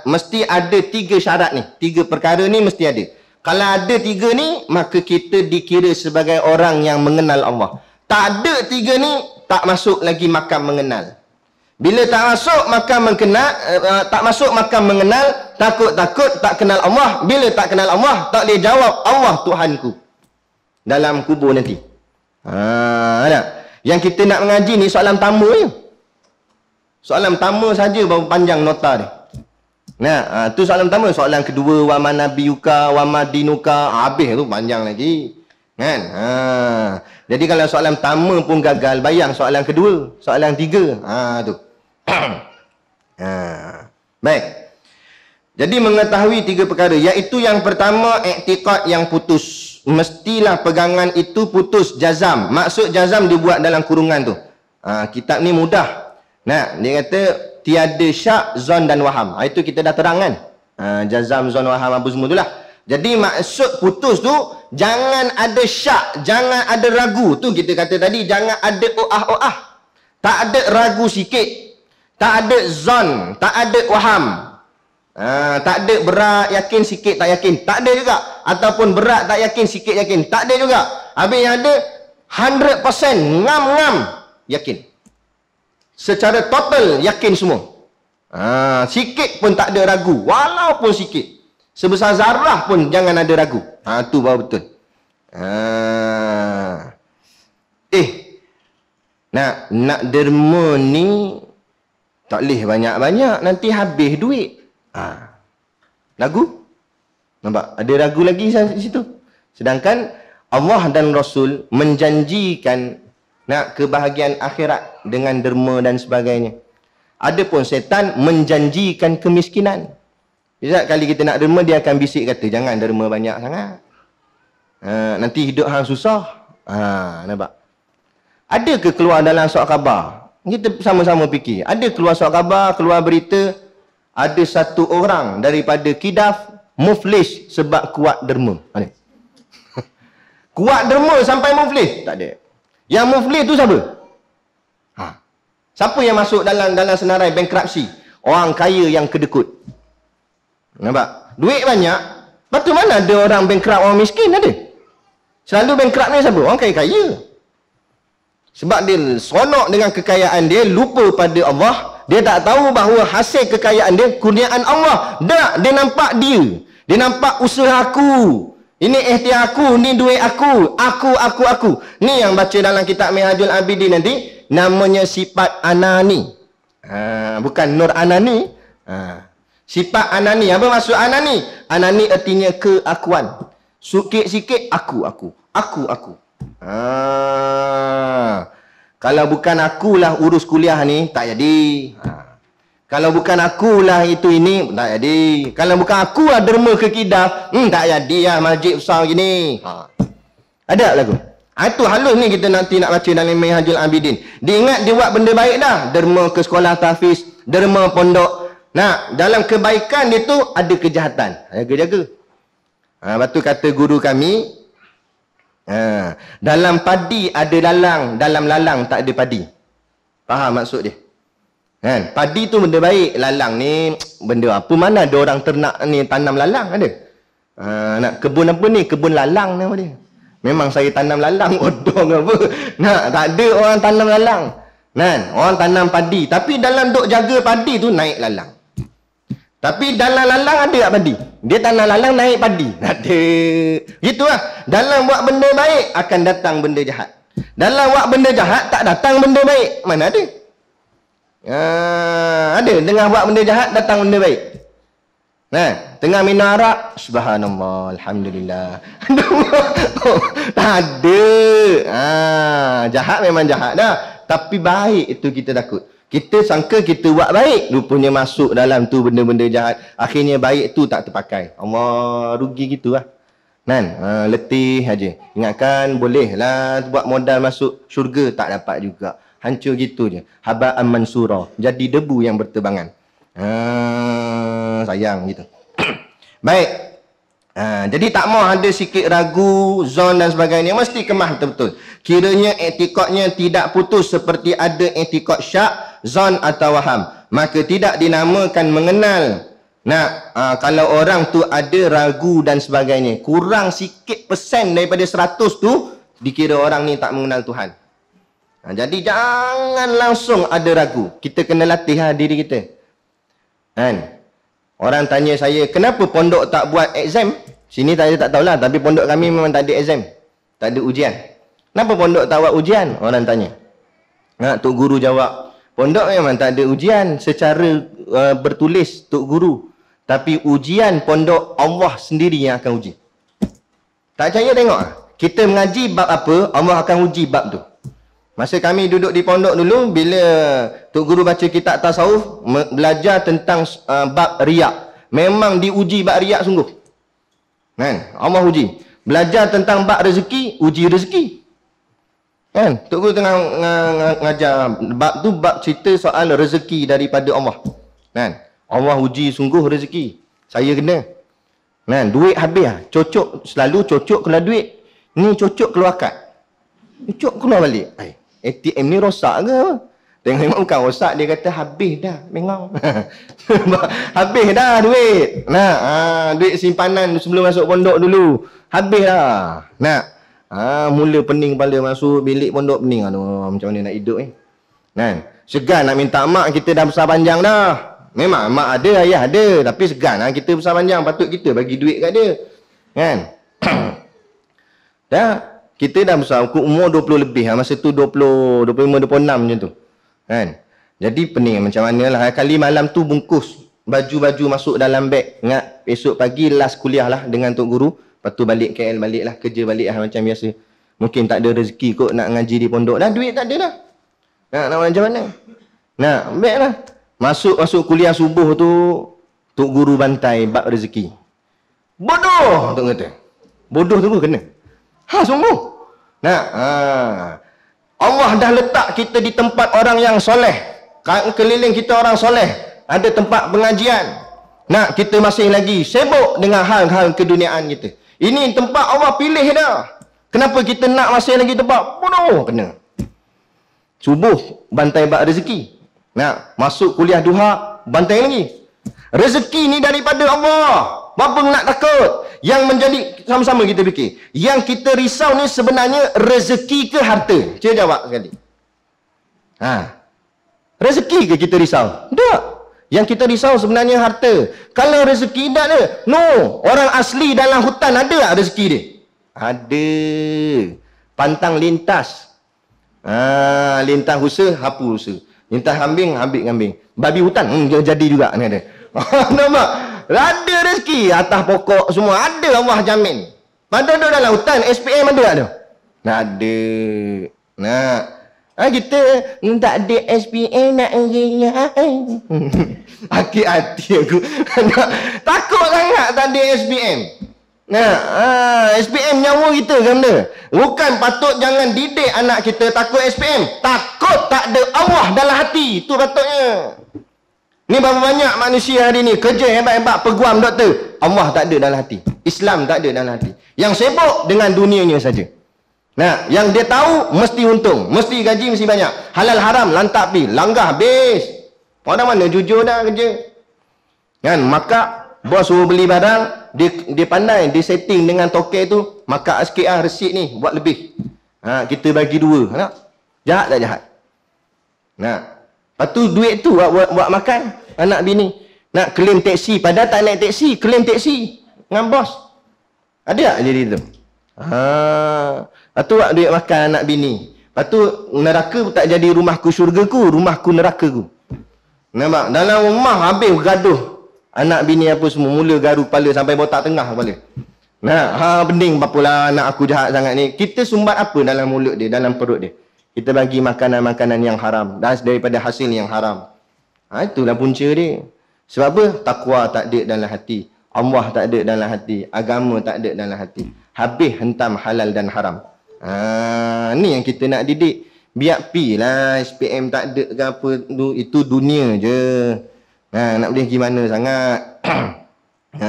Mesti ada 3 syarat ni. 3 perkara ni mesti ada. Kalau ada 3 ni, maka kita dikira sebagai orang yang mengenal Allah. Tak ada 3 ni, tak masuk lagi makam mengenal. Bila tak masuk makam mengenal, tak masuk makam mengenal, takut-takut tak kenal Allah. Bila tak kenal Allah, tak boleh jawab Allah Tuhanku dalam kubur nanti. Yang kita nak mengaji ni soalan pertama je. Soalan pertama saja baru panjang nota dia. Tu soalan pertama. Soalan kedua, wa man nabiyuka wa ma dinuka, habis tu panjang lagi. Kan? Jadi kalau soalan pertama pun gagal, bayang soalan kedua, soalan 3. Tu. Baik. Jadi mengetahui 3 perkara, iaitu yang pertama iktikad yang putus. Mestilah pegangan itu putus, jazam. Maksud jazam dibuat dalam kurungan tu. Kitab ni mudah. Dia kata tiada syak, zon dan waham. Itu kita dah terang kan. Jazam, zon, waham, apa semua itulah. Jadi maksud putus tu, jangan ada syak, jangan ada ragu. Tu kita kata tadi, jangan ada o'ah-o'ah. Tak ada ragu sikit. Tak ada zon, tak ada waham. Tak ada berat, yakin, sikit, tak yakin. Tak ada juga. Ataupun berat, tak yakin, sikit, yakin. Tak ada juga. Habis yang ada 100% ngam-ngam yakin. Secara total yakin semua. Sikit pun tak ada ragu. Walaupun sikit. Sebesar zarah pun jangan ada ragu. Tu baru betul. Nak derma ni tak boleh banyak-banyak. Nanti habis duit. Ragu? Nampak? Ada ragu lagi di situ. Sedangkan Allah dan Rasul menjanjikan nak kebahagiaan akhirat dengan derma dan sebagainya. Adapun setan menjanjikan kemiskinan. Setiap kali kita nak derma, dia akan bisik kata, jangan derma banyak sangat. Nanti hidup hang susah. Nampak? Ada ke keluar dalam surat khabar? Kita sama-sama fikir. Ada keluar surat khabar, keluar berita, ada satu orang daripada Kidaf muflis sebab kuat derma. Ada? Kuat derma sampai muflis? Tak ada. Yang muflis tu siapa? Siapa yang masuk dalam senarai bankruptcy? Orang kaya yang kedekut. Nampak? Duit banyak. Lepas tu mana ada orang bankrupt, orang miskin? Ada. Selalu bankrupt ni siapa? Orang kaya-kaya. Sebab dia seronok dengan kekayaan dia, lupa pada Allah. Dia tak tahu bahawa hasil kekayaan dia kurniaan Allah. Tak, dia nampak dia. Dia nampak usaha aku. Ini ikhtiar aku, ni duit aku. Aku. Ni yang baca dalam kitab Minhajul Abidin nanti. Namanya sifat anani. Bukan Nur Anani. Sifat anani. Apa maksud anani? Anani artinya keakuan. Sikit-sikit aku. Kalau bukan akulah urus kuliah ni, tak jadi. Kalau bukan akulah ini, tak jadi. Kalau bukan akulah derma ke Kidaf, tak jadi lah masjid besar gini. Ada lagu. Itu halus ni kita nanti nak baca dalam Minhajul Abidin. Dia ingat dia buat benda baik dah. Derma ke sekolah tahfiz, derma pondok. Nah, dalam kebaikan dia tu ada kejahatan. Jaga-jaga. Lepas tu kata guru kami, dalam padi ada lalang, dalam lalang tak ada padi. Faham maksud dia? Kan? Padi tu benda baik, lalang ni benda apa? Mana ada orang ternak ni tanam lalang ada? Nak kebun apa ni? Kebun lalang nama dia. Memang saya tanam lalang odong apa. Nak tak ada orang tanam lalang. Kan? Orang tanam padi, tapi dalam duk jaga padi tu naik lalang. Tapi dalam lalang ada tak padi? Dia tanam lalang naik padi. Ada. Gitulah. Dalam buat benda baik akan datang benda jahat. Dalam buat benda jahat tak datang benda baik. Mana ada? Ada. Dengan buat benda jahat datang benda baik. Tengah minum arak, subhanallah, alhamdulillah. Tak ada. Jahat memang jahat dah. Tapi baik itu kita takut. Kita sangka kita buat baik, rupanya masuk dalam tu benda-benda jahat. Akhirnya baik tu tak terpakai. Allah, rugi gitulah. Kan? Letih aja. Ingatkan bolehlah buat modal masuk syurga, tak dapat juga. Hancur gitu je. Haba'an mansura. Jadi debu yang berterbangan. Sayang gitu. Baik. Jadi tak mau ada sikit ragu, zon dan sebagainya. Mesti kemah betul-betul. Kiranya etikotnya tidak putus seperti ada etikot syak, zon atau waham. Maka tidak dinamakan mengenal. Kalau orang tu ada ragu dan sebagainya. Kurang sikit persen daripada 100 tu, dikira orang ni tak mengenal Tuhan. Jadi jangan langsung ada ragu. Kita kena latih diri kita. Kan? Orang tanya saya, kenapa pondok tak buat exam? Sini saya tak tahulah, tapi pondok kami memang tak ada exam. Tak ada ujian. Kenapa pondok tak buat ujian? Orang tanya. Tok guru jawab, pondok memang tak ada ujian secara bertulis tok guru. Tapi ujian pondok Allah sendiri yang akan uji. Tak percaya tengok. Kita mengaji bab apa, Allah akan uji bab tu. Masa kami duduk di pondok dulu, bila tok guru baca kitab tasawuf, belajar tentang bab riak. Memang diuji bab riak sungguh. Kan? Allah uji. Belajar tentang bab rezeki, uji rezeki. Kan? Tok guru tengah ngajar bab tu, bab cerita soal rezeki daripada Allah. Kan? Allah uji sungguh rezeki. Saya kena. Kan? Duit habis lah. Cocok, selalu cocok keluar duit. Ni cocok keluar kad. Cocok keluar balik. ATM ni rosak ke apa? Tengok bukan rosak, dia kata habis dah. Memang. Habis dah duit. Duit simpanan sebelum masuk pondok dulu. Habis dah. Mula pening kepala masuk bilik pondok pening. Aduh, macam mana nak hidup ni? Segan nak minta mak, kita dah besar panjang dah. Memang mak ada, ayah ada. Tapi segan kita besar panjang. Patut kita bagi duit kat dia. Kan? Dah. Kita dah besar, umur 20 lebih. Masa tu 20, 25, 26 macam tu. Kan? Jadi pening macam mana lah. Kali malam tu bungkus baju-baju masuk dalam beg. Ingat, esok pagi last kuliah lah dengan Tok Guru. Lepas tu balik KL balik lah. Kerja balik lah macam biasa. Mungkin tak ada rezeki kot nak ngaji di pondok. Dah duit tak ada dah. Nak macam mana? Nah, baiklah. Masuk kuliah subuh tu, tok guru bantai bab rezeki. Bodoh, tok kata. Bodoh tu kena. Sungguh. Nah, Allah dah letak kita di tempat orang yang soleh. Keliling kita orang soleh. Ada tempat pengajian. Nah, kita masih lagi sibuk dengan hal-hal keduniaan kita. Ini tempat Allah pilih dah. Kenapa kita nak masih lagi tempat? Bodoh, kena. Subuh, bantai bab rezeki. Nah, masuk kuliah duha, bantai lagi. Rezeki ni daripada Allah. Bapa nak takut. Yang menjadi, sama-sama kita fikir. Yang kita risau ni sebenarnya rezeki ke harta? Cuba jawab sekali. Rezeki ke kita risau? Tak. Yang kita risau sebenarnya harta. Kalau rezeki tak ada. No. Orang asli dalam hutan ada tak rezeki dia? Ada. Pantang lintas. Lintas usaha, hapus usaha. Lintas kambing, ambil kambing. Babi hutan, jadi juga. Ni ada. Nampak? Ada rezeki. Atas pokok semua. Ada Allah jamin. Padahal dalam hutan, SPM ada tak tu? Ada. Nah. Kita tak ada SPM nak sakit hati aku. Takut sangat tak ada SPM. SPM nyawa kita kan benda. Bukan patut jangan didik anak kita takut SPM. Takut tak ada Allah dalam hati. Itu patutnya. Ni berapa banyak manusia hari ni kerja hebat-hebat, peguam, doktor. Allah tak ada dalam hati. Islam tak ada dalam hati. Yang sibuk dengan dunianya saja. Nah, yang dia tahu mesti untung, mesti gaji mesti banyak. Halal haram lantak pi, langgah habis. Orang mana jujur dah kerja. Kan, maka bos suruh beli barang, dia pandai, dia setting dengan token tu, maka sikit resit ni buat lebih. Kita bagi 2. Nak? Jahat tak jahat? Nah. Lepas tu duit tu buat makan anak bini. Nak claim teksi, padahal tak naik teksi, claim teksi dengan bos. Ada tak jadi tu? Lepas tu buat duit makan anak bini. Lepas tu neraka tak jadi rumahku syurgaku, rumahku nerakaku. Nampak? Dalam rumah habis gaduh. Anak bini apa semua, mula garu kepala sampai botak tengah kepala. Nah, bening bapalah anak aku jahat sangat ni. Kita sumbat apa dalam mulut dia, dalam perut dia? Kita bagi makanan-makanan yang haram, dan daripada hasil yang haram. Itulah punca dia. Sebab apa? Takwa tak ada dalam hati. Allah tak ada dalam hati. Agama tak ada dalam hati. Habis hentam halal dan haram. Ni yang kita nak didik. Biar pi lah SPM tak ada ke apa. Itu dunia je. Nak boleh gimana sangat.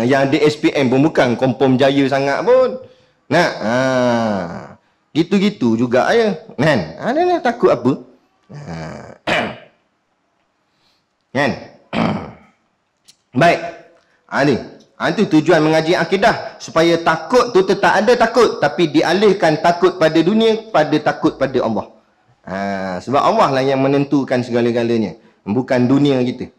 Yang ada SPM pun bukan Kompom Jaya sangat pun. Gitu-gitu juga ya. Kan? Ada takut apa? Kan? Baik. Ni. Itu tujuan mengaji akidah. Supaya takut tu tetap ada takut. Tapi dialihkan takut pada dunia pada takut pada Allah. Sebab Allah lah yang menentukan segala-galanya. Bukan dunia kita.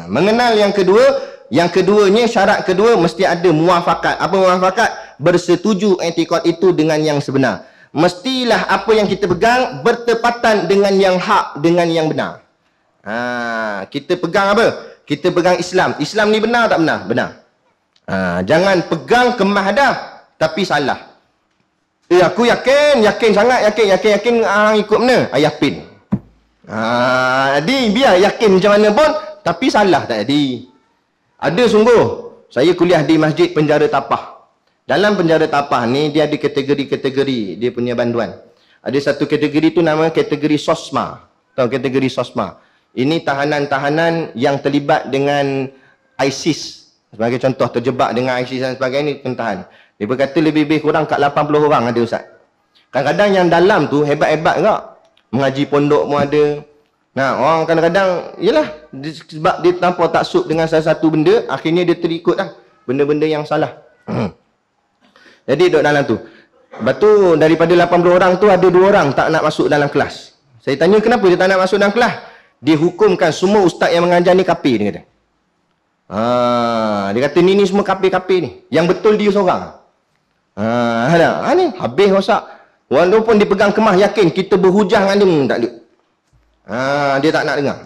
Mengenal yang kedua. Yang keduanya, syarat kedua mesti ada muafakat. Apa muafakat? Bersetuju etikad itu dengan yang sebenar. Mestilah apa yang kita pegang bertepatan dengan yang hak, dengan yang benar. Kita pegang apa? Kita pegang Islam. Islam ni benar tak benar? Benar. Jangan pegang kemah dah, tapi salah. Aku yakin sangat, yakin ikut mana? Yakin. Jadi biar yakin macam mana pun, tapi salah tak jadi. Ada sungguh. Saya kuliah di Masjid Penjara Tapah. Dalam penjara Tapah ni dia ada kategori-kategori dia punya banduan. Ada satu kategori tu nama kategori SOSMA. Tahu kategori SOSMA? Ini tahanan-tahanan yang terlibat dengan ISIS. Sebagai contoh, terjebak dengan ISIS dan sebagainya, pentahan. Dia berkata lebih kurang kat 80 orang ada Ustaz. Kadang-kadang yang dalam tu hebat-hebat tak? Mengaji pondok pun ada. Orang kadang-kadang, yelah, sebab dia tanpa taksub dengan salah satu benda, akhirnya dia terikut lah benda-benda yang salah. Jadi duduk dalam tu. Lepas tu daripada 80 orang tu ada 2 orang tak nak masuk dalam kelas. Saya tanya kenapa dia tak nak masuk dalam kelas? Dia hukumkan semua ustaz yang mengajar ni kafir, dia kata. Dia kata ni semua kafir-kafir ni. Yang betul dia seorang. Ni habis rosak. Walaupun dia pegang kemah yakin kita berhujah dengan dia tak ada. Dia tak nak dengar.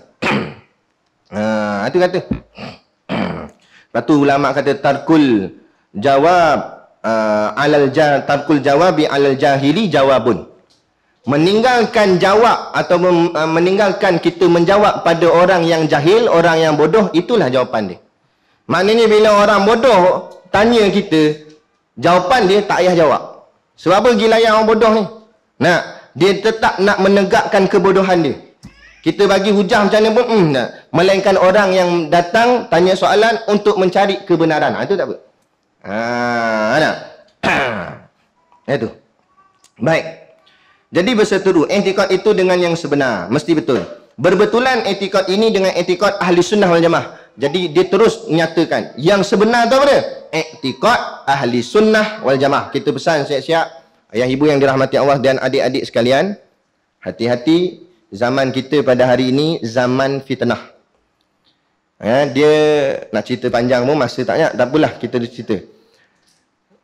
Itu kata. Lepas tu ulama kata tarkul jawab tarkul jawabi alal jahili jawabun. Meninggalkan jawab atau meninggalkan kita menjawab pada orang yang jahil, orang yang bodoh, itulah jawapan dia. Maknanya bila orang bodoh tanya kita, jawapan dia tak payah jawab. Sebab apa pergi layan orang bodoh ni? Dia tetap nak menegakkan kebodohan dia. Kita bagi hujah macam mana pun, melainkan orang yang datang tanya soalan untuk mencari kebenaran. Itu tak apa. Itu. Baik. Jadi berseteru, i'tikad itu dengan yang sebenar. Mesti betul. Berbetulan i'tikad ini dengan i'tikad ahli sunnah wal jamaah. Jadi dia terus menyatakan, yang sebenar tu apa dia? I'tikad ahli sunnah wal jamaah. Kita pesan siap-siap, ayah ibu yang dirahmati Allah dan adik-adik sekalian, hati-hati, zaman kita pada hari ini zaman fitnah. Dia nak cerita panjang pun masa tak banyak, tak apalah, kita cerita.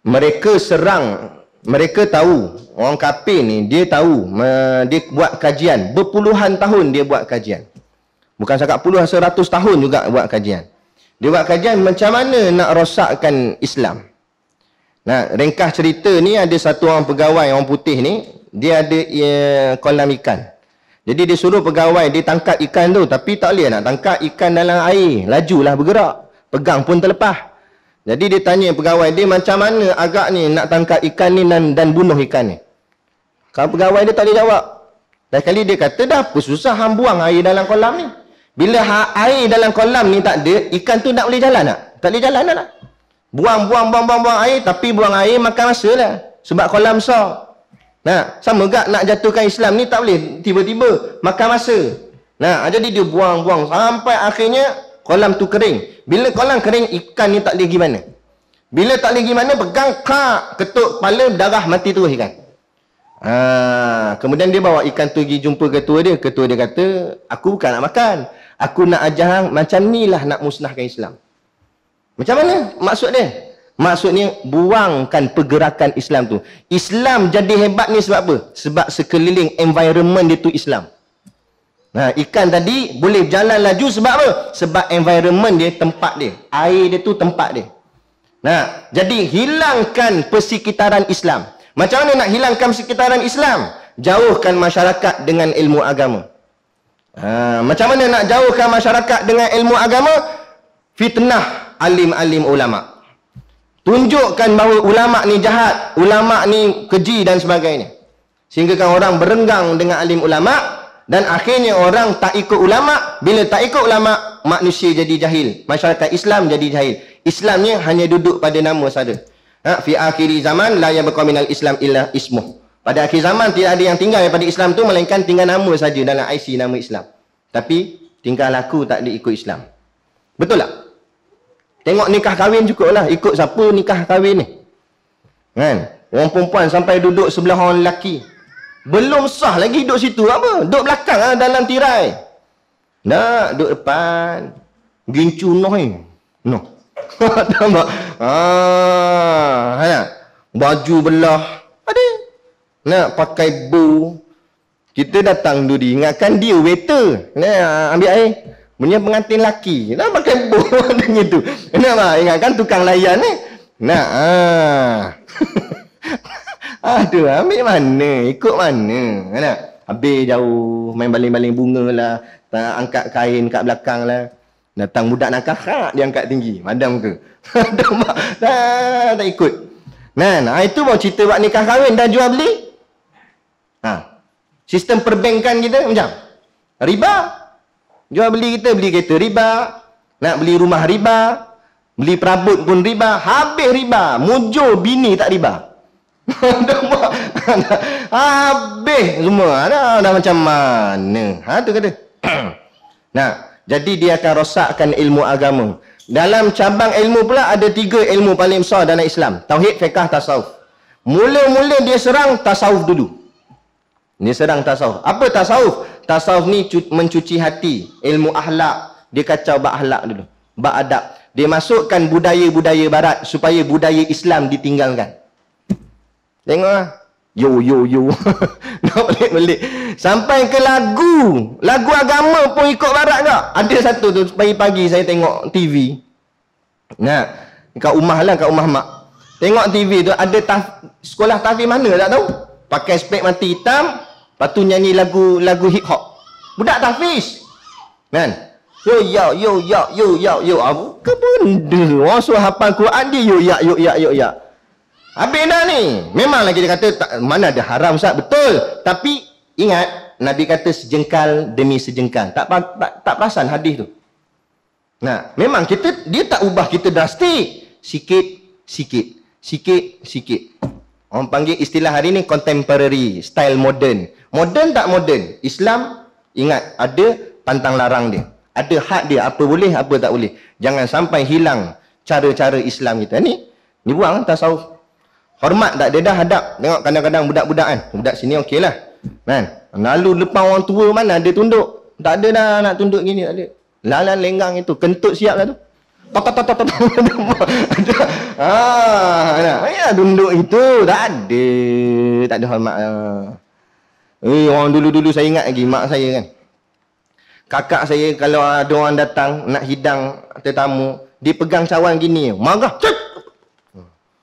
Mereka serang, mereka tahu, orang kafir ni dia tahu, dia buat kajian, berpuluhan tahun dia buat kajian. Bukan cakap puluh, 100 tahun juga buat kajian. Dia buat kajian macam mana nak rosakkan Islam. Ringkas cerita ni, ada satu orang pegawai, orang putih ni, dia ada kolam ikan. Jadi dia suruh pegawai dia tangkap ikan tu, tapi tak boleh nak tangkap ikan dalam air, lajulah bergerak, pegang pun terlepas. Jadi dia tanya pegawai dia, macam mana agak ni nak tangkap ikan ni dan bunuh ikan ni. Kalau pegawai dia tak boleh jawab. Dah kali dia kata, dah apa susah hang buang air dalam kolam ni. Bila air dalam kolam ni tak ada, ikan tu tak boleh jalan tak? Tak boleh jalan tak? Buang air, tapi buang air makan masa lah. Sebab kolam besar. Sama gak nak jatuhkan Islam ni tak boleh tiba-tiba makan masa. Jadi dia buang sampai akhirnya kolam tu kering. Bila kolam kering, ikan ni tak boleh pergi mana. Bila tak boleh pergi mana, pegang ketuk kepala, darah mati terus ikan. Kemudian dia bawa ikan tu pergi jumpa ketua dia. Ketua dia kata, aku bukan nak makan, aku nak ajar macam ni lah nak musnahkan Islam. Macam mana maksud dia? Maksudnya buangkan pergerakan Islam tu. Islam jadi hebat ni sebab apa? Sebab sekeliling environment dia tu Islam. Ikan tadi boleh berjalan laju sebab apa? Sebab environment dia, tempat dia. Air dia tu tempat dia. Jadi hilangkan persekitaran Islam. Macam mana nak hilangkan persekitaran Islam? Jauhkan masyarakat dengan ilmu agama. Macam mana nak jauhkan masyarakat dengan ilmu agama? Fitnah alim-alim ulama. Tunjukkan bahawa ulama ni jahat, ulama ni keji dan sebagainya. Sehingga kan orang berenggang dengan alim ulama. Dan akhirnya orang tak ikut ulama. Bila tak ikut ulama, manusia jadi jahil. Masyarakat Islam jadi jahil. Islamnya hanya duduk pada nama saja. Fi akhiri zaman la yabqa minal Islam illa ismuh. Pada akhir zaman tidak ada yang tinggal daripada Islam tu melainkan tinggal nama saja dalam IC nama Islam. Tapi tingkah laku tak ada ikut Islam. Betul tak? Tengok nikah kahwin cukup lah. Ikut siapa nikah kahwin ni. Orang perempuan sampai duduk sebelah orang lelaki. Belum sah lagi duduk situ. Apa? Duduk belakang lah, dalam tirai. Nak duduk depan. Gincu noh ni. Noh. Nampak? Baju belah. Ada. Nak pakai bow. Kita datang dulu ingatkan dia waiter. Ambil air. Punya pengantin laki. Nak pakai bow macam itu. Nampak? Ingatkan tukang layan ni. Aduh, ambil mana? Ikut mana? Habis jauh, main baling-baling bunga lah, angkat kain kat belakang lah. Datang budak nakal, dia angkat tinggi. Madam ke? tak ikut. Itu baru cerita buat nikah kahwin dan jual beli. Sistem perbankan kita macam riba. Jual beli kita, beli kereta riba. Nak beli rumah riba. Beli perabot pun riba. Habis riba. Mujur bini tak riba. Habis semua. Dah macam mana? Tu kata. Jadi dia akan rosakkan ilmu agama. Dalam cabang ilmu pula ada 3 ilmu paling besar dalam Islam. Tauhid, fiqh, tasawuf. Mula-mula dia serang tasawuf dulu. Dia serang tasawuf. Apa tasawuf? Tasawuf ni mencuci hati. Ilmu akhlak. Dia kacau bab akhlak dulu. Bab adab. Dia masukkan budaya-budaya barat supaya budaya Islam ditinggalkan. Tengok lah. Yo. Nak pelik-pelik. Sampai ke lagu. Lagu agama pun ikut barat tak? Ada satu tu, pagi-pagi saya tengok TV. Kat rumah lah, kat rumah mak. Tengok TV tu ada sekolah tahfiz mana tak tahu. Pakai spek mati hitam, lepas tu nyanyi lagu hip hop. Budak tahfiz. Kan? Yo apa ke benda? Orang suruh hafal Quran dia yo ya. Habis dah ni. Memanglah kita kata mana ada haram Ustaz, betul. Tapi ingat Nabi kata sejengkal demi sejengkal. Tak perasan hadis tu. Nah, memang dia tak ubah kita drastik. Sikit. Orang panggil istilah hari ni contemporary, style modern. Modern tak modern? Islam, ingat, ada pantang larang dia. Ada had dia, apa boleh, apa tak boleh. Jangan sampai hilang cara-cara Islam kita. Ni buang tasawuf. Hormat tak? Dia dah hadap. Tengok kadang-kadang budak-budak kan. Budak sini okey lah. Kan? Lalu lepas orang tua mana dia tunduk. Tak ada dah nak tunduk gini, tak ada. Lalan lenggang itu. Kentut siap lah tu. Ya tunduk itu. Tak ada hormat lah. Orang dulu-dulu saya ingat lagi. Mak saya kan. Kakak saya kalau ada orang datang nak hidang tetamu, dia pegang cawan gini, marah.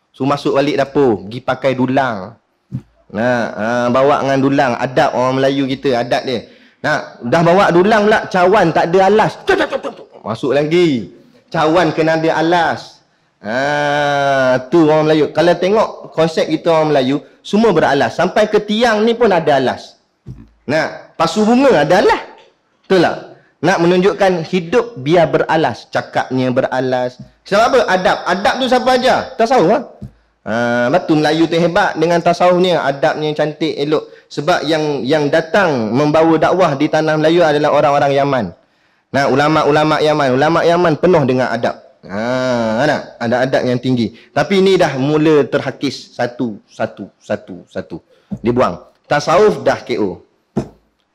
So masuk balik dapur, pergi pakai dulang. Bawa dengan dulang, adab orang Melayu kita, adab dia. Dah bawa dulang pula, cawan tak ada alas. Masuk lagi. Cawan kena ada alas. Tu orang Melayu. Kalau tengok konsep kita orang Melayu, semua beralas. Sampai ke tiang ni pun ada alas. Pasu bunga ada alas. Betul tak? Nak menunjukkan hidup biar beralas. Cakapnya beralas. Sebab apa? Adab. Adab tu siapa aja? Tasawuf lah. Betul Melayu tu hebat dengan tasawufnya. Adabnya cantik, elok. Sebab yang datang membawa dakwah di tanah Melayu adalah orang-orang Yaman. Ulama-ulama Yaman. Ulama Yaman penuh dengan adab. Ada adab yang tinggi. Tapi ini dah mula terhakis. Satu. Dibuang. Tasawuf dah KO.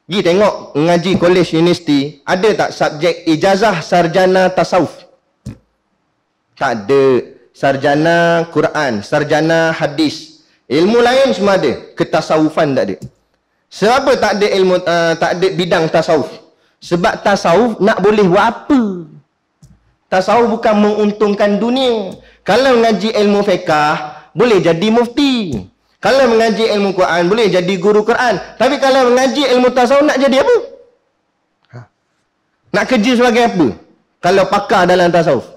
Pergi tengok ngaji college universiti, ada tak subjek ijazah sarjana tasawuf? Tak ada. Sarjana Quran, sarjana hadis. Ilmu lain semua ada, ketasawufan tak ada. Sebab apa tak ada ilmu, tak ada bidang tasawuf? Sebab tasawuf nak boleh buat apa? Tasawuf bukan menguntungkan dunia. Kalau ngaji ilmu fiqah, boleh jadi mufti. Kalau mengaji ilmu Quran, boleh jadi guru Quran. Tapi kalau mengaji ilmu tasawuf, nak jadi apa? Nak kerja sebagai apa? Kalau pakar dalam tasawuf.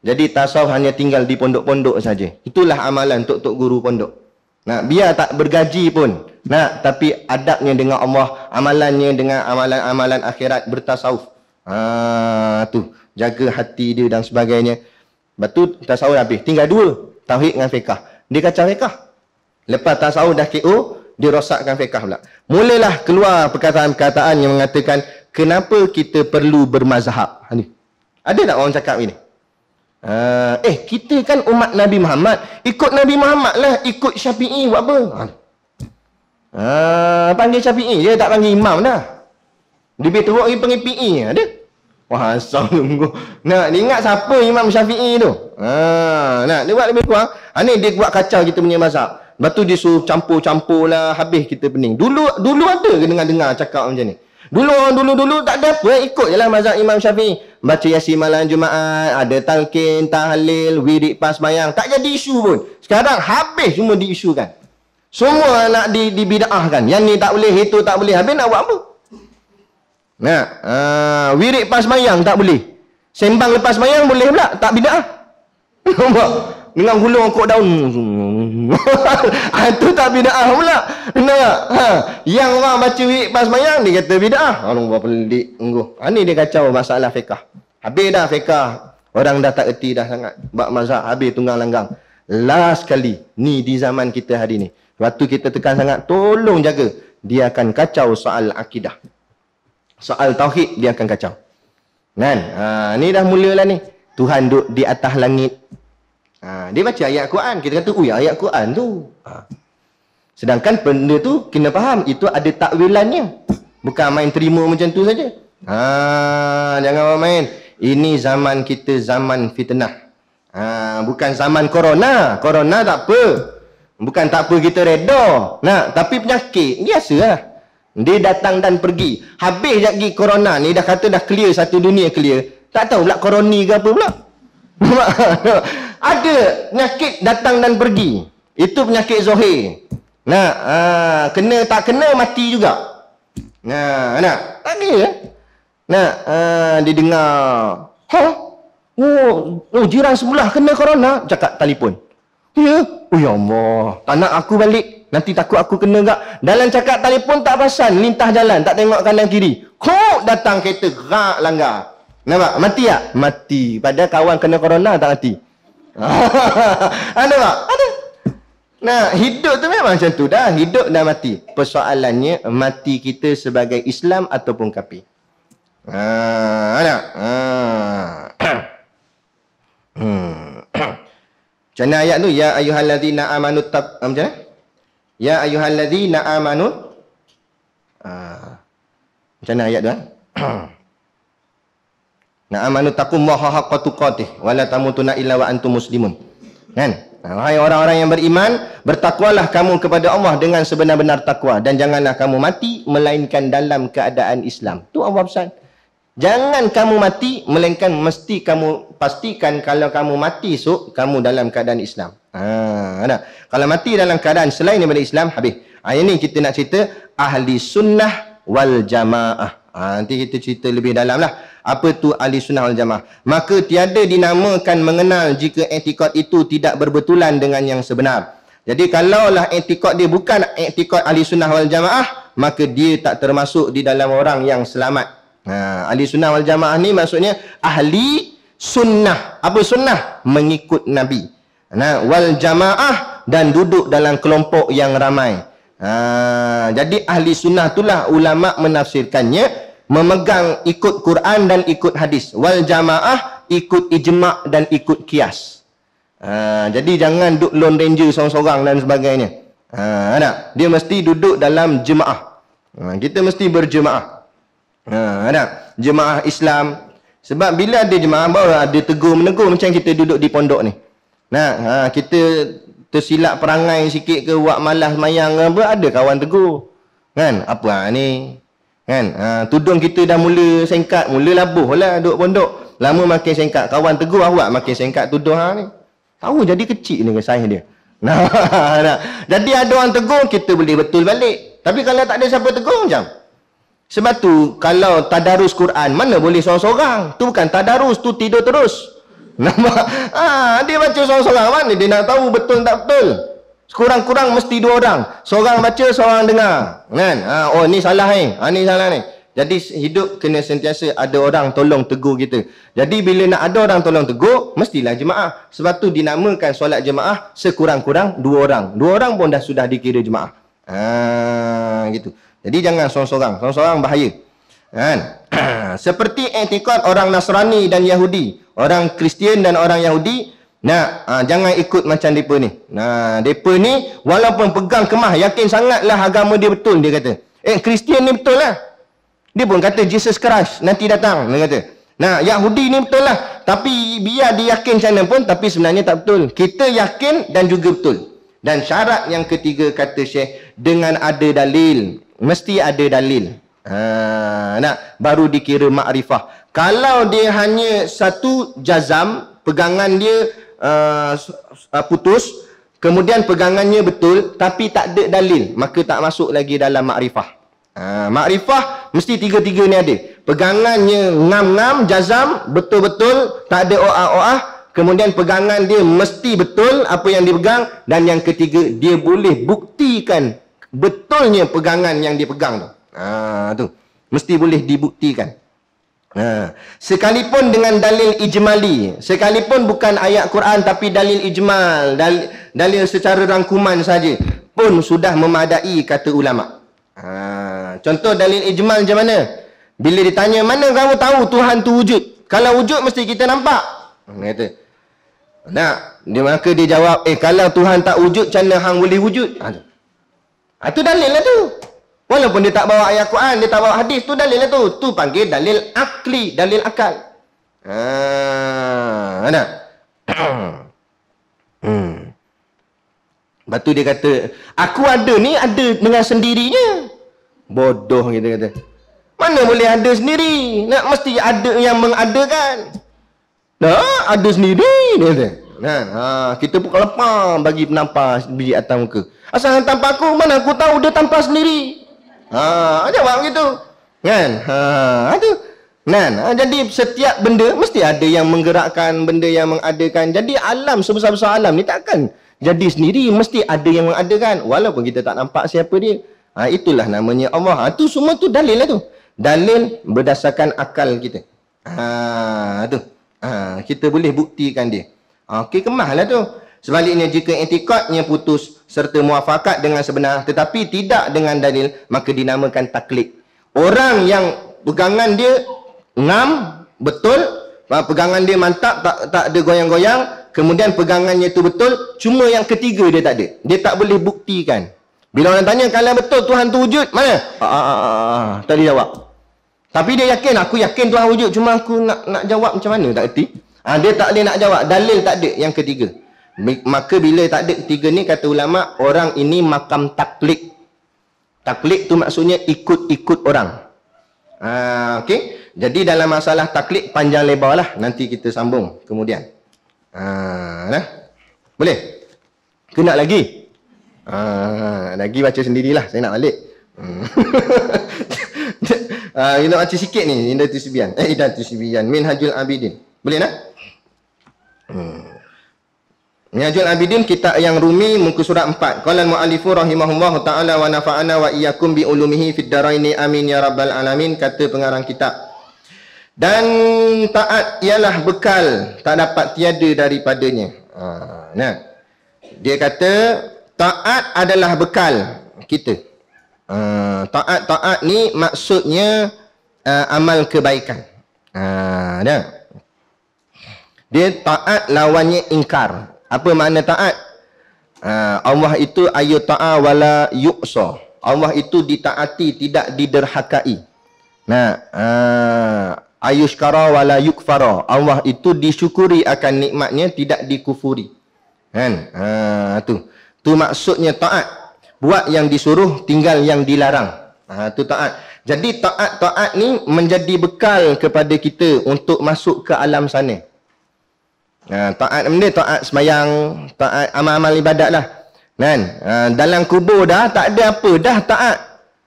Jadi tasawuf hanya tinggal di pondok-pondok saja. Itulah amalan tok-tok guru pondok. Biar tak bergaji pun. Tapi adabnya dengan Allah, amalannya dengan amalan akhirat bertasawuf. Tu. Jaga hati dia dan sebagainya. Betul tasawuf habis. Tinggal dua. Tauhid dengan fiqah. Dia kacau fiqah. Lepas tasawuf dah KO, dia rosakkan fiqah pula. Mulalah keluar perkataan-perkataan yang mengatakan kenapa kita perlu bermazhab. Ada tak orang cakap ini? Kita kan umat Nabi Muhammad. Ikut Nabi Muhammad lah. Ikut Syafi'i buat apa? Panggil Syafi'i. Dia tak panggil imam dah. Lebih teruk lagi panggil PE. Ada? Wah, asal tunggu. Dia ingat siapa Imam Syafi'i tu? Dia buat lebih kurang. Ni dia buat kacau kita punya mazhab. Lepas tu dia suruh campur-campur lah. Habis kita pening. Dulu ada ke dengar cakap macam ni? Dulu tak ada apa. Ikut je lah mazhab Imam Syafi'i. Baca Yasin malam Jumaat. Ada talqin, tahlil, wirid pas mayang. Tak jadi isu pun. Sekarang habis semua diisukan. Semua nak dibida'ahkan. Yang ni tak boleh, itu tak boleh. Habis nak buat apa? Wirid pas mayang tak boleh. Sembang lepas mayang boleh pula. Tak bida'ah. Nampak? Dengan gulung kok daun. Itu tak bida'ah pula. Yang orang baca wirid pas mayang, dia kata bida'ah. Orang buat pelik. Ni dia kacau masalah fiqah. Habis dah fiqah. Orang dah tak erti dah sangat. Bab mazhab habis tunggang langgang. Last kali. Ni di zaman kita hari ni. Waktu kita tekan sangat, tolong jaga. Dia akan kacau soal akidah. Soal tauhid, dia akan kacau. Ni dah mulalah ni. Tuhan duduk di atas langit. Dia baca ayat Quran. Kita kata, ayat Quran tu. Sedangkan benda tu kena faham. Itu ada takwilannya. Bukan main terima macam tu saja. Jangan main. Ini zaman kita, zaman fitnah. Bukan zaman corona. Corona tak apa. Bukan tak apa kita reda. Tapi penyakit, biasalah. Dia datang dan pergi. Habis lagi corona ni, dah kata dah clear, satu dunia clear. Tak tahu pula koroni ke apa pula. Ada penyakit datang dan pergi. Itu penyakit zahir. Nah, kena tak kena mati juga. Nah, tak kira. Nah, dia dengar, oh, jiran sebelah kena corona, cakap telefon. Ya, oh ya Allah, tak nak aku balik. Nanti takut aku kena gak. Dalam cakap telefon tak perasan, lintah jalan, tak tengok kanan kiri. Datang kereta, gerak langgar. Nampak? Mati tak? Mati. Padahal kawan kena corona tak mati. Ada tak? Ada. Nah, hidup tu memang macam tu dah. Hidup dah mati. Persoalannya, mati kita sebagai Islam ataupun kafir. Ada. Macam mana ayat tu? Ya ayyuhalladzina amanu macam mana? Ya ayyuhalladzina amanu. Macam mana ayat tu? Na amanu taqullaha haqqa tuqatih wa la tamutunna illa wa antum muslimun. Kan? Wahai orang-orang yang beriman, bertakwalah kamu kepada Allah dengan sebenar-benar takwa dan janganlah kamu mati melainkan dalam keadaan Islam. Tu Allah pesan. Jangan kamu mati melainkan mesti kamu pastikan kalau kamu mati esok kamu dalam keadaan Islam. Kalau mati dalam keadaan selain daripada Islam, habis. Ini kita nak cerita ahli sunnah wal jamaah. Nanti kita cerita lebih dalam lah. Apa tu ahli sunnah wal jamaah? Maka tiada dinamakan mengenal jika i'tikad itu tidak berbetulan dengan yang sebenar. Jadi kalaulah i'tikad dia bukan i'tikad ahli sunnah wal jamaah, maka dia tak termasuk di dalam orang yang selamat. Ahli sunnah wal jamaah ni maksudnya ahli sunnah. Apa sunnah? Mengikut Nabi. Wal jamaah, dan duduk dalam kelompok yang ramai. Jadi ahli sunnah itulah ulama menafsirkannya memegang ikut Quran dan ikut hadis. Wal jamaah ikut ijma' dan ikut kias. Jadi jangan duduk lone ranger seorang-seorang dan sebagainya. Dia mesti duduk dalam jemaah. Kita mesti berjemaah. Jemaah Islam. Sebab bila ada jemaah baru ada tegur-menegur macam kita duduk di pondok ni. Kita tersilap perangai sikit ke, buat malas mayang ke, ada kawan tegur. Kan? Apa ni? Kan? Tudung kita dah mula sengkat, mula labuh lah duduk pondok. Lama makin sengkat. Kawan tegur awak makin sengkat tudung ni. Tahu jadi kecil dengan saiz dia. Jadi ada orang tegur, kita boleh betul balik. Tapi kalau tak ada siapa tegur macam. Sebab tu kalau tadarus Quran, mana boleh seorang-seorang. Tu bukan tadarus, tu tidur terus. Nampak? Dia baca seorang-seorang, mana dia nak tahu betul tak betul. Sekurang-kurang mesti dua orang. Seorang baca, seorang dengar. Kan? Oh ni salah ni. Ni salah ni. Jadi hidup kena sentiasa ada orang tolong tegur kita. Jadi bila nak ada orang tolong tegur, mestilah jemaah. Sebab tu dinamakan solat jemaah sekurang-kurang dua orang. Dua orang pun dah sudah dikira jemaah. Gitu. Jadi jangan seorang-seorang. Seorang-seorang bahaya. Kan? Seperti i'tikad orang Nasrani dan Yahudi. Orang Kristian dan orang Yahudi. Jangan ikut macam mereka ni. Mereka ni walaupun pegang kemah, yakin sangatlah agama dia betul, dia kata. Kristian ni betul lah. Dia pun kata Jesus Christ nanti datang, dia kata. Yahudi ni betul lah. Tapi biar dia yakin macam mana pun, tapi sebenarnya tak betul. Kita yakin dan juga betul. Dan syarat yang ketiga kata Syekh, dengan ada dalil. Mesti ada dalil. Baru dikira makrifah. Kalau dia hanya satu jazam, pegangan dia putus, kemudian pegangannya betul tapi tak ada dalil, maka tak masuk lagi dalam makrifah. Makrifah mesti tiga-tiga ni ada. Pegangannya ngam-ngam, jazam, betul-betul, tak ada oah-oah. Kemudian pegangan dia mesti betul apa yang dipegang. Dan yang ketiga, dia boleh buktikan betulnya pegangan yang dipegang tu. Tu mesti boleh dibuktikan. Sekalipun dengan dalil ijmali, sekalipun bukan ayat Quran tapi dalil ijmal, dalil secara rangkuman saja pun sudah memadai, kata ulama. Contoh dalil ijmal macam mana? Bila ditanya, mana kamu tahu Tuhan tu wujud? Kalau wujud mesti kita nampak. Kata. Maka dia jawab, kalau Tuhan tak wujud, macam mana hang boleh wujud? Itu dalil lah tu. Walaupun dia tak bawa ayat Quran, dia tak bawa hadis, tu dalil lah tu. Tu panggil dalil akli, dalil akal. Ada. Lepas tu dia kata, aku ada ni, ada dengan sendirinya. Bodoh kita kata. Mana boleh ada sendiri? Nak mesti ada yang mengadakan. Dah, ada sendiri dia kata. Kan? Kita pun kelepar bagi penampar biji atas muka. Asal hang tampar aku, mana aku tahu dia tampar sendiri. Jawab begitu. Kan? Itu. Jadi setiap benda mesti ada yang menggerakkan, benda yang mengadakan. Jadi alam, sebesar-besar alam ni takkan jadi sendiri, mesti ada yang mengadakan walaupun kita tak nampak siapa dia. Itulah namanya Allah. Itu semua tu dalil lah tu. Dalil berdasarkan akal kita. Kita boleh buktikan dia. Okey, kemahlah tu. Sebaliknya jika i'tikadnya putus serta muafakat dengan sebenar tetapi tidak dengan dalil, maka dinamakan taklid. Orang yang pegangan dia ngam betul, pegangan dia mantap, tak ada goyang-goyang, kemudian pegangannya itu betul, cuma yang ketiga dia tak ada. Dia tak boleh buktikan. Bila orang tanya kalau betul Tuhan tu wujud, mana? Tak dia jawab. Tapi dia yakin, aku yakin Tuhan wujud, cuma aku nak jawab macam mana tak erti. Dia tak boleh nak jawab, dalil tak ada yang ketiga. Maka bila tak ada ketiga ni, kata ulama, orang ini makam taklid. Taklid tu maksudnya ikut-ikut orang. Okey. Jadi dalam masalah taklid panjang lebar lah, nanti kita sambung kemudian. Boleh? Kena lagi? Lagi baca sendirilah, saya nak balik. Kita baca sikit ni, Hidayatul Sibyan, Minhajul Abidin. Boleh nak? Minhajul Abidin, kitab yang Rumi, muka surat 4. Qala al-mu'allifu rahimahullah ta'ala wa nafa'ana wa iyyakum bi ulumihi fid daraini amin ya rabbal alamin. Kata pengarang kitab, dan taat ialah bekal, tak dapat tiada daripadanya. Dia kata taat adalah bekal kita. Taat ni maksudnya amal kebaikan. Dia taat lawannya ingkar. Apa makna taat? Allah itu ayuta'a wala yu'sa. Allah itu ditaati, tidak diderhakai. Ayushkara wala yukfara. Allah itu disyukuri akan nikmatnya, tidak dikufuri. Kan? Tu maksudnya taat. Buat yang disuruh, tinggal yang dilarang. Tu taat. Jadi taat ni menjadi bekal kepada kita untuk masuk ke alam sana. Taat benda, taat semayang, taat amal-amal ibadat lah. Kan? Dalam kubur dah tak ada apa, dah taat.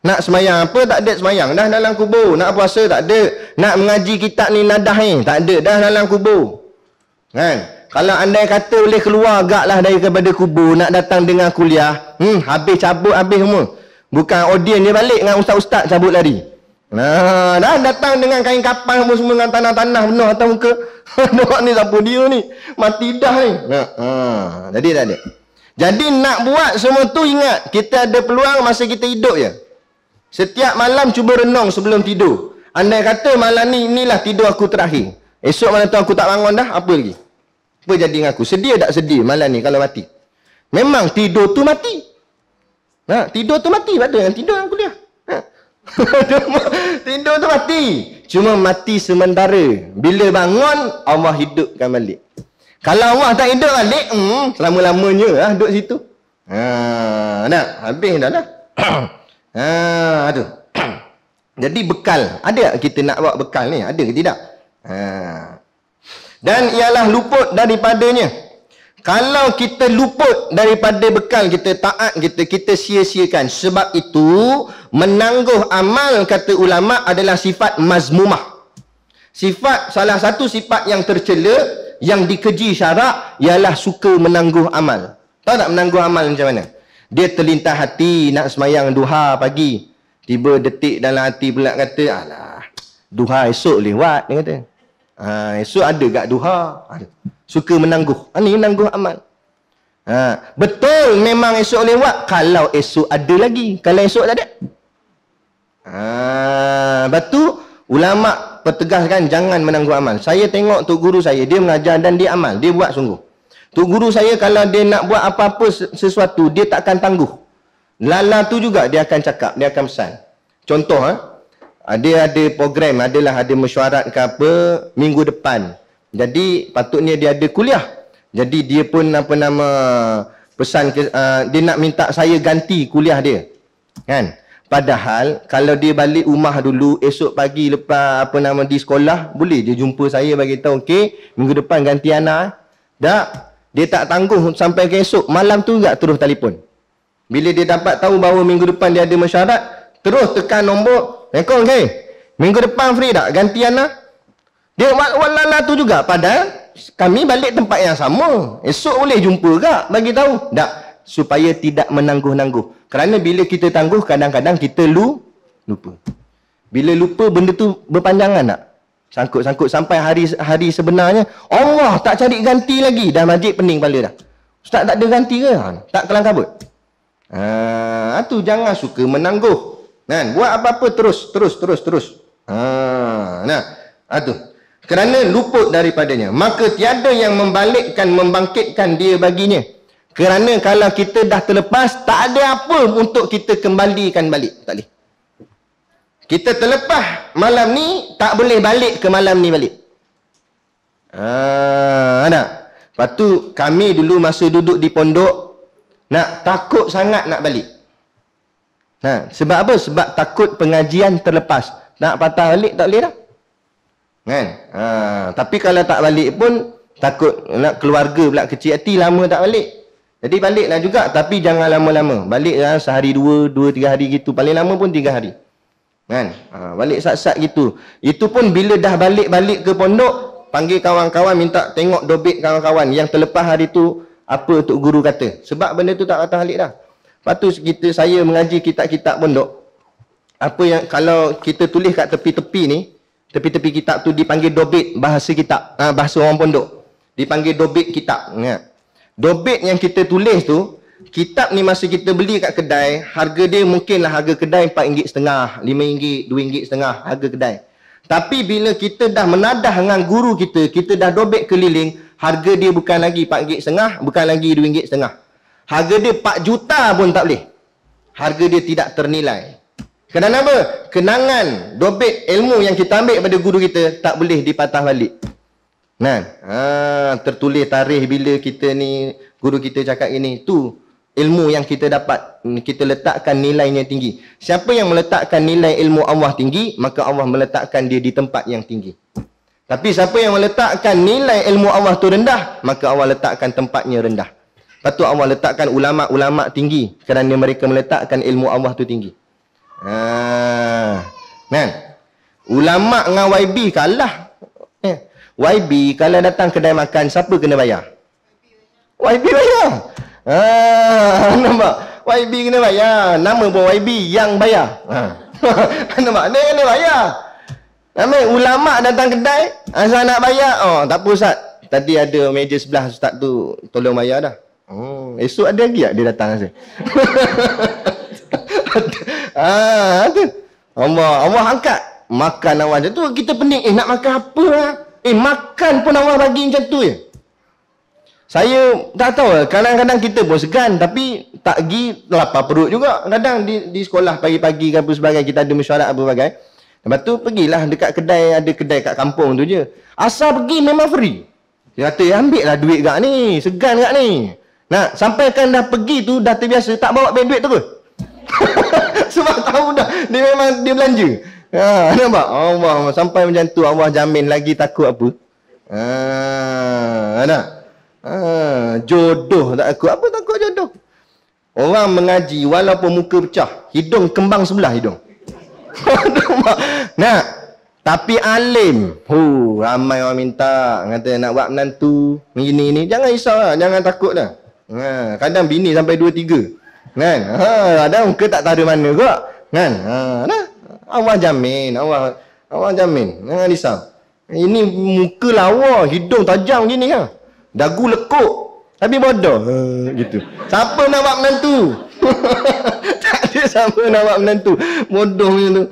Nak semayang apa, tak ada semayang dah dalam kubur. Nak puasa tak ada. Nak mengaji kitab ni nadah ni, tak ada dah dalam kubur. Kan? Kalau andai kata boleh keluar agak lah daripada kubur, nak datang dengan kuliah, habis cabut, habis semua. Bukan audien dia balik dengan ustaz-ustaz cabut lari. Dah datang dengan kain kapan semua dengan tanah-tanah penuh atas muka. Nampak ni siapa dia ni? Mati dah ni. Jadi tak ada. Jadi nak buat semua tu, ingat, kita ada peluang masa kita hidup je. Setiap malam cuba renung sebelum tidur. Andai kata malam ni, inilah tidur aku terakhir. Esok malam tu aku tak bangun dah, apa lagi? Apa jadi dengan aku? Sedih tak sedih malam ni kalau mati? Memang tidur tu mati. Tidur tu mati, betul yang tidur yang kuliah. Tidur tu mati. Cuma mati sementara. Bila bangun, Allah hidupkan balik. Kalau Allah tak hidup balik, selama-lamanya lah duduk situ. Habis dah lah. Tu. Jadi bekal. Ada kita nak bawa bekal ni? Ada ke tidak? Dan ialah luput daripadanya. Kalau kita luput daripada bekal kita, taat kita sia-siakan. Sebab itu menangguh amal, kata ulama, adalah sifat mazmumah. Salah satu sifat yang tercela, yang dikeji syarak, ialah suka menangguh amal. Tahu tak menangguh amal macam mana? Dia terlintas hati nak semayang duha pagi. Tiba detik dalam hati pula kata, alah, duha esok lewat, dia kata. Esok ada gak duha. Suka menangguh. Ini menangguh amal. Betul memang esok lewat kalau esok ada lagi. Kalau esok tak ada. Lepas tu ulama pertegaskan jangan menangguh amal. Saya tengok tok guru saya, dia mengajar dan dia amal, dia buat sungguh. Tok guru saya kalau dia nak buat apa-apa sesuatu, dia takkan tangguh. Lala tu juga dia akan cakap, dia akan pesan. Contoh, dia ada program, ada mesyuarat ke apa minggu depan. Jadi patutnya dia ada kuliah. Jadi dia pun pesan ke, dia nak minta saya ganti kuliah dia. Kan? Padahal kalau dia balik rumah dulu, esok pagi lepas di sekolah, boleh dia jumpa saya bagi tahu, okey, minggu depan ganti anak. Tak, dia tak tangguh sampai ke esok, malam tu juga terus telefon. Bila dia dapat tahu bahawa minggu depan dia ada mesyuarat, terus tekan nombor, "Assalamualaikum, okey. Minggu depan free tak ganti anak?" Dia walala tu juga, padahal kami balik tempat yang sama. Esok boleh jumpa ke bagi tahu. Tak, supaya tidak menangguh-nangguh. Kerana bila kita tangguh, kadang-kadang kita lupa. Bila lupa, benda tu berpanjangan tak? Sangkut-sangkut sampai hari sebenarnya, Allah tak cari ganti lagi. Dah majid pening kepala dah. Ustaz tak ada ganti ke? Tak kelang kabut. Tu jangan suka menangguh. Kan? Buat apa-apa terus. Tu. Kerana luput daripadanya, maka tiada yang membangkitkan dia baginya. Kerana kalau kita dah terlepas, tak ada apa untuk kita kembalikan balik. Tak boleh. Kita terlepas malam ni, tak boleh balik ke malam ni balik. Nak? Lepas tu, kami dulu masa duduk di pondok, takut sangat nak balik. Sebab apa? Sebab takut pengajian terlepas. Nak patah balik, tak boleh dah. Kan? Tapi kalau tak balik pun, takut nak keluarga pula kecil hati, lama tak balik. Jadi baliklah juga, tapi jangan lama-lama. Baliklah sehari, dua, tiga hari gitu. Paling lama pun 3 hari. Kan? Balik sat-sat gitu. Itu pun bila dah balik ke pondok, panggil kawan-kawan, minta tengok dobit kawan-kawan yang terlepas hari tu, apa Tok Guru kata. Sebab benda tu tak patah balik dah. Lepas tu saya mengaji kitab-kitab pondok. Apa yang, kalau kita tulis kat tepi-tepi ni, tepi-tepi kitab tu dipanggil dobit bahasa kitab. Bahasa orang pondok. Dipanggil dobit kitab. Dobit yang kita tulis tu, kitab ni masa kita beli kat kedai, harga dia mungkinlah harga kedai RM4.5, RM5, RM2.5 harga kedai. Tapi bila kita dah menadah dengan guru kita dah dobit keliling, harga dia bukan lagi RM4.5, bukan lagi RM2.5. Harga dia 4 juta pun tak boleh. Harga dia tidak ternilai. Kenapa apa? Kenangan, dobit, ilmu yang kita ambil pada guru kita tak boleh dipatah balik. Tertulis tarikh bila kita ni, guru kita cakap ini, tu ilmu yang kita dapat, kita letakkan nilainya tinggi. Siapa yang meletakkan nilai ilmu Allah tinggi, maka Allah meletakkan dia di tempat yang tinggi. Tapi siapa yang meletakkan nilai ilmu Allah tu rendah, maka Allah letakkan tempatnya rendah. Lepas tu Allah letakkan ulama-ulama tinggi, kerana mereka meletakkan ilmu Allah tu tinggi. Ulama dengan YB kalah. YB kalau datang kedai makan, siapa kena bayar? YB bayar. Nampak? YB kena bayar. Nama pun YB yang bayar. Nampak? Dia kena bayar. Nampak? Ulama datang kedai, asal nak bayar, tak apa Ustaz, tadi ada meja sebelah Ustaz tu, tolong bayar dah. Esok ada lagi tak dia datang rasa? Allah angkat. Makan awal tu kita pening. Nak makan apa lah? Makan pun awal bagi macam tu je. Saya tak tahu lah. Kadang-kadang kita pun segan, tapi tak pergi lapar perut juga. Kadang di sekolah pagi-pagi ke apa sebagainya, kita ada mesyuarat apa sebagainya. Lepas tu pergilah dekat kedai, ada kedai kat kampung tu je. Asal pergi memang free. Dia kata, ambil lah duit kat ni. Segan kat ni. Sampai kan dah pergi tu, dah terbiasa, tak bawa duit terus. Sebab tahu dah, dia memang dia belanja. Nampak? Allah, sampai macam tu, Allah jamin lagi takut apa? Jodoh tak takut. Apa takut jodoh? Orang mengaji, walaupun muka pecah, hidung kembang sebelah hidung. Tapi alim. Ramai orang minta, kata nak buat menantu, ni. Jangan risau lah, jangan takut lah. Kadang bini sampai 2-3. Kan? Ada muka tak tahu mana kok. Kan? Allah jamin, Allah jamin. Jangan risau. Ini muka lawa, hidung tajam gini kan. Dagu lekuk, tapi bodoh. Gitu. Siapa nak buat menantu? Tak ada siapa nak buat menantu. Bodoh macam tu.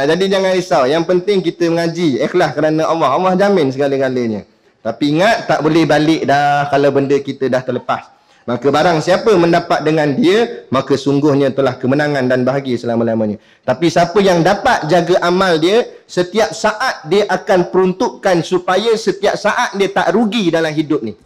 Jadi jangan risau. Yang penting kita mengaji ikhlas kerana Allah. Allah jamin segala-galanya. Tapi ingat, tak boleh balik dah kalau benda kita dah terlepas. Maka barang siapa mendapat dengan dia, maka sungguhnya telah kemenangan dan bahagia selama-lamanya. Tapi siapa yang dapat jaga amal dia, setiap saat dia akan peruntukkan supaya setiap saat dia tak rugi dalam hidup ni.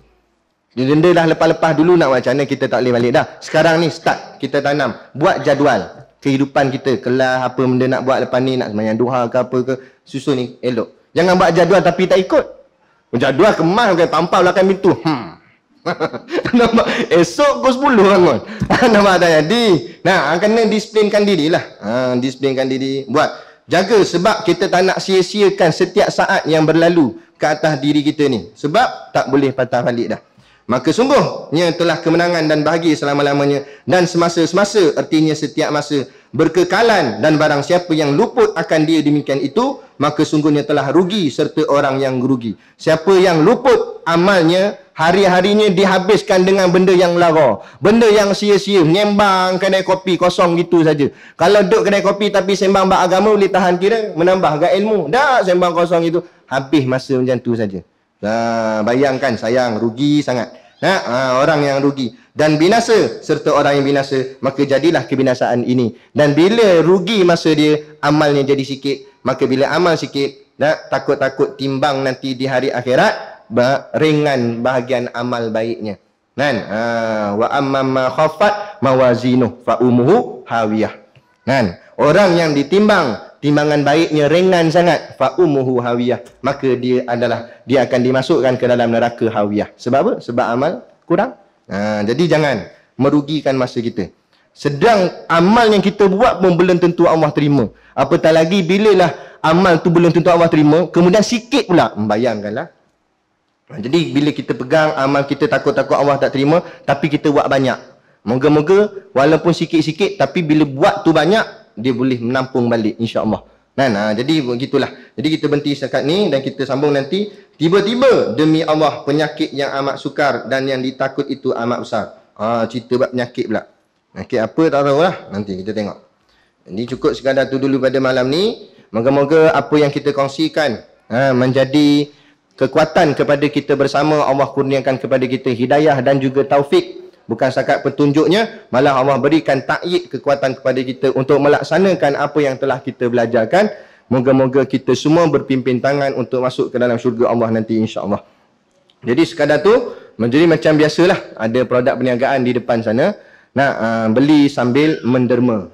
Dia dah lepas-lepas dulu nak macam mana kita tak boleh balik dah. Sekarang ni start, kita tanam. Buat jadual. kehidupan kita, kelas apa benda nak buat lepas ni, nak sembahyang duha ke apa ke, susun ni elok. Jangan buat jadual tapi tak ikut. Jadual kemas pakai tampal belakang pintu. Nampak esok pukul 10 bangun. Nampak tak jadi. Nah, kena disiplinkan dirilah. Disiplinkan diri, buat. Jaga sebab kita tak nak sia-siakan setiap saat yang berlalu ke atas diri kita ni. Sebab tak boleh patah balik dah. Maka sungguhnya telah kemenangan dan bahagia selama-lamanya dan semasa-semasa, artinya setiap masa, berkekalan, dan barang siapa yang luput akan dia demikian itu, maka sungguhnya telah rugi serta orang yang rugi. Siapa yang luput amalnya, hari-harinya dihabiskan dengan benda yang lara, benda yang sia-sia, menyembang kedai kopi kosong gitu saja. Kalau duduk kedai kopi tapi sembang bab agama, boleh tahan kira, menambah agak ilmu. Dah sembang kosong itu, habis masa macam tu saja. Bayangkan, sayang, rugi sangat. Orang yang rugi dan binasa serta orang yang binasa, maka jadilah kebinasaan ini. Dan bila rugi masa dia, amalnya jadi sikit, maka bila amal sikit, takut-takut timbang nanti di hari akhirat, ringan bahagian amal baiknya. Kan? Wa amma ma khaffat mawazinuh fa umuhu hawiyah. Kan? Orang yang ditimbang timbangan baiknya ringan sangat, fa umuhu hawiyah, maka dia akan dimasukkan ke dalam neraka hawiyah. Sebab apa? Sebab amal kurang. Jadi jangan merugikan masa kita. Sedang amal yang kita buat pun belum tentu Allah terima. Apatah lagi bilalah amal tu belum tentu Allah terima, kemudian sikit pula. Bayangkanlah. Jadi bila kita pegang amal kita, takut-takut Allah tak terima, tapi kita buat banyak. Moga-moga walaupun sikit-sikit, tapi bila buat tu banyak, dia boleh menampung balik, insya-Allah. Jadi begitulah. Jadi kita berhenti setakat ni dan kita sambung nanti. Tiba-tiba demi Allah penyakit yang amat sukar dan yang ditakut itu amat besar. Cerita bab penyakit pula. Penyakit apa tak tahulah, nanti kita tengok. Jadi cukup sekadar tu dulu pada malam ni. Moga-moga apa yang kita kongsikan menjadi kekuatan kepada kita bersama. Allah kurniakan kepada kita hidayah dan juga taufik. Bukan setakat petunjuknya, malah Allah berikan ta'yid, kekuatan kepada kita untuk melaksanakan apa yang telah kita belajarkan. Moga-moga kita semua berpimpin tangan untuk masuk ke dalam syurga Allah nanti, insya-Allah. Jadi sekadar tu menjadi macam biasalah, ada produk perniagaan di depan sana. Beli sambil menderma.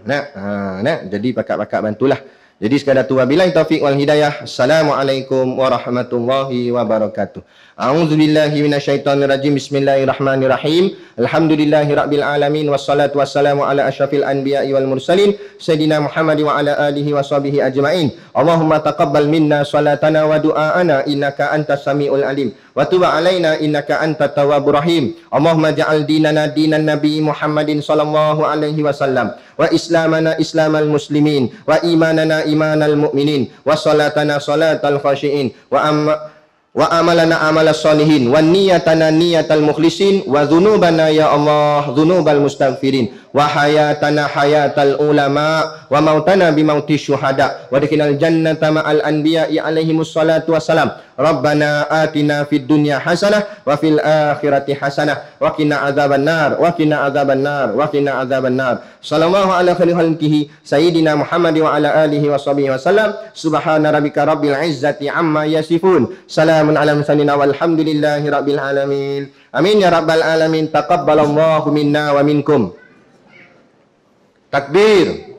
Jadi pakak-pakak bantulah. Jadi sekadar tu, wabillahi taufiq wal hidayah. Assalamualaikum warahmatullahi wabarakatuh. A'udzubillahi minasyaitonirrajim. Bismillahirrahmanirrahim. Alhamdulillahirabbil alamin wassalatu wassalamu ala asyrafil anbiya'i wal mursalin sayyidina Muhammad wa ala alihi washabihi ajmain. Allahumma taqabbal minna salatana wa du'aana innaka antas samiul alim wa tub alaina innaka antat tawwabur rahim. Allahumma ja'al dinana dinan nabi Muhammadin sallallahu alaihi wasallam wa islamana islamal muslimin wa imanana imanal mu'minin wa salatana salatal khashiin wa amalana amalas salihin wa niyatana niyatal mukhlisin wa dhunubana ya Allah dhunubal mustaghfirin wa hayatana hayatal ulama wa mautana bimauti syuhada wa dikinal jannata ma'al anbiya'i alaihimus salatu wassalam. Rabbana atina fid dunya hasanah wa fil akhirati hasanah wa qina adzabannar wa qina adzabannar wa qina adzabannar. Sallallahu ala khairil khalqihi sayyidina Muhammad wa ala alihi washabihi wasallam. Subhana rabbika rabbil izzati amma yasifun. Salamun ala mursalin walhamdulillahi rabbil alamin. Amin ya rabbal alamin. Taqabbalallahu minna wa minkum. Takbir.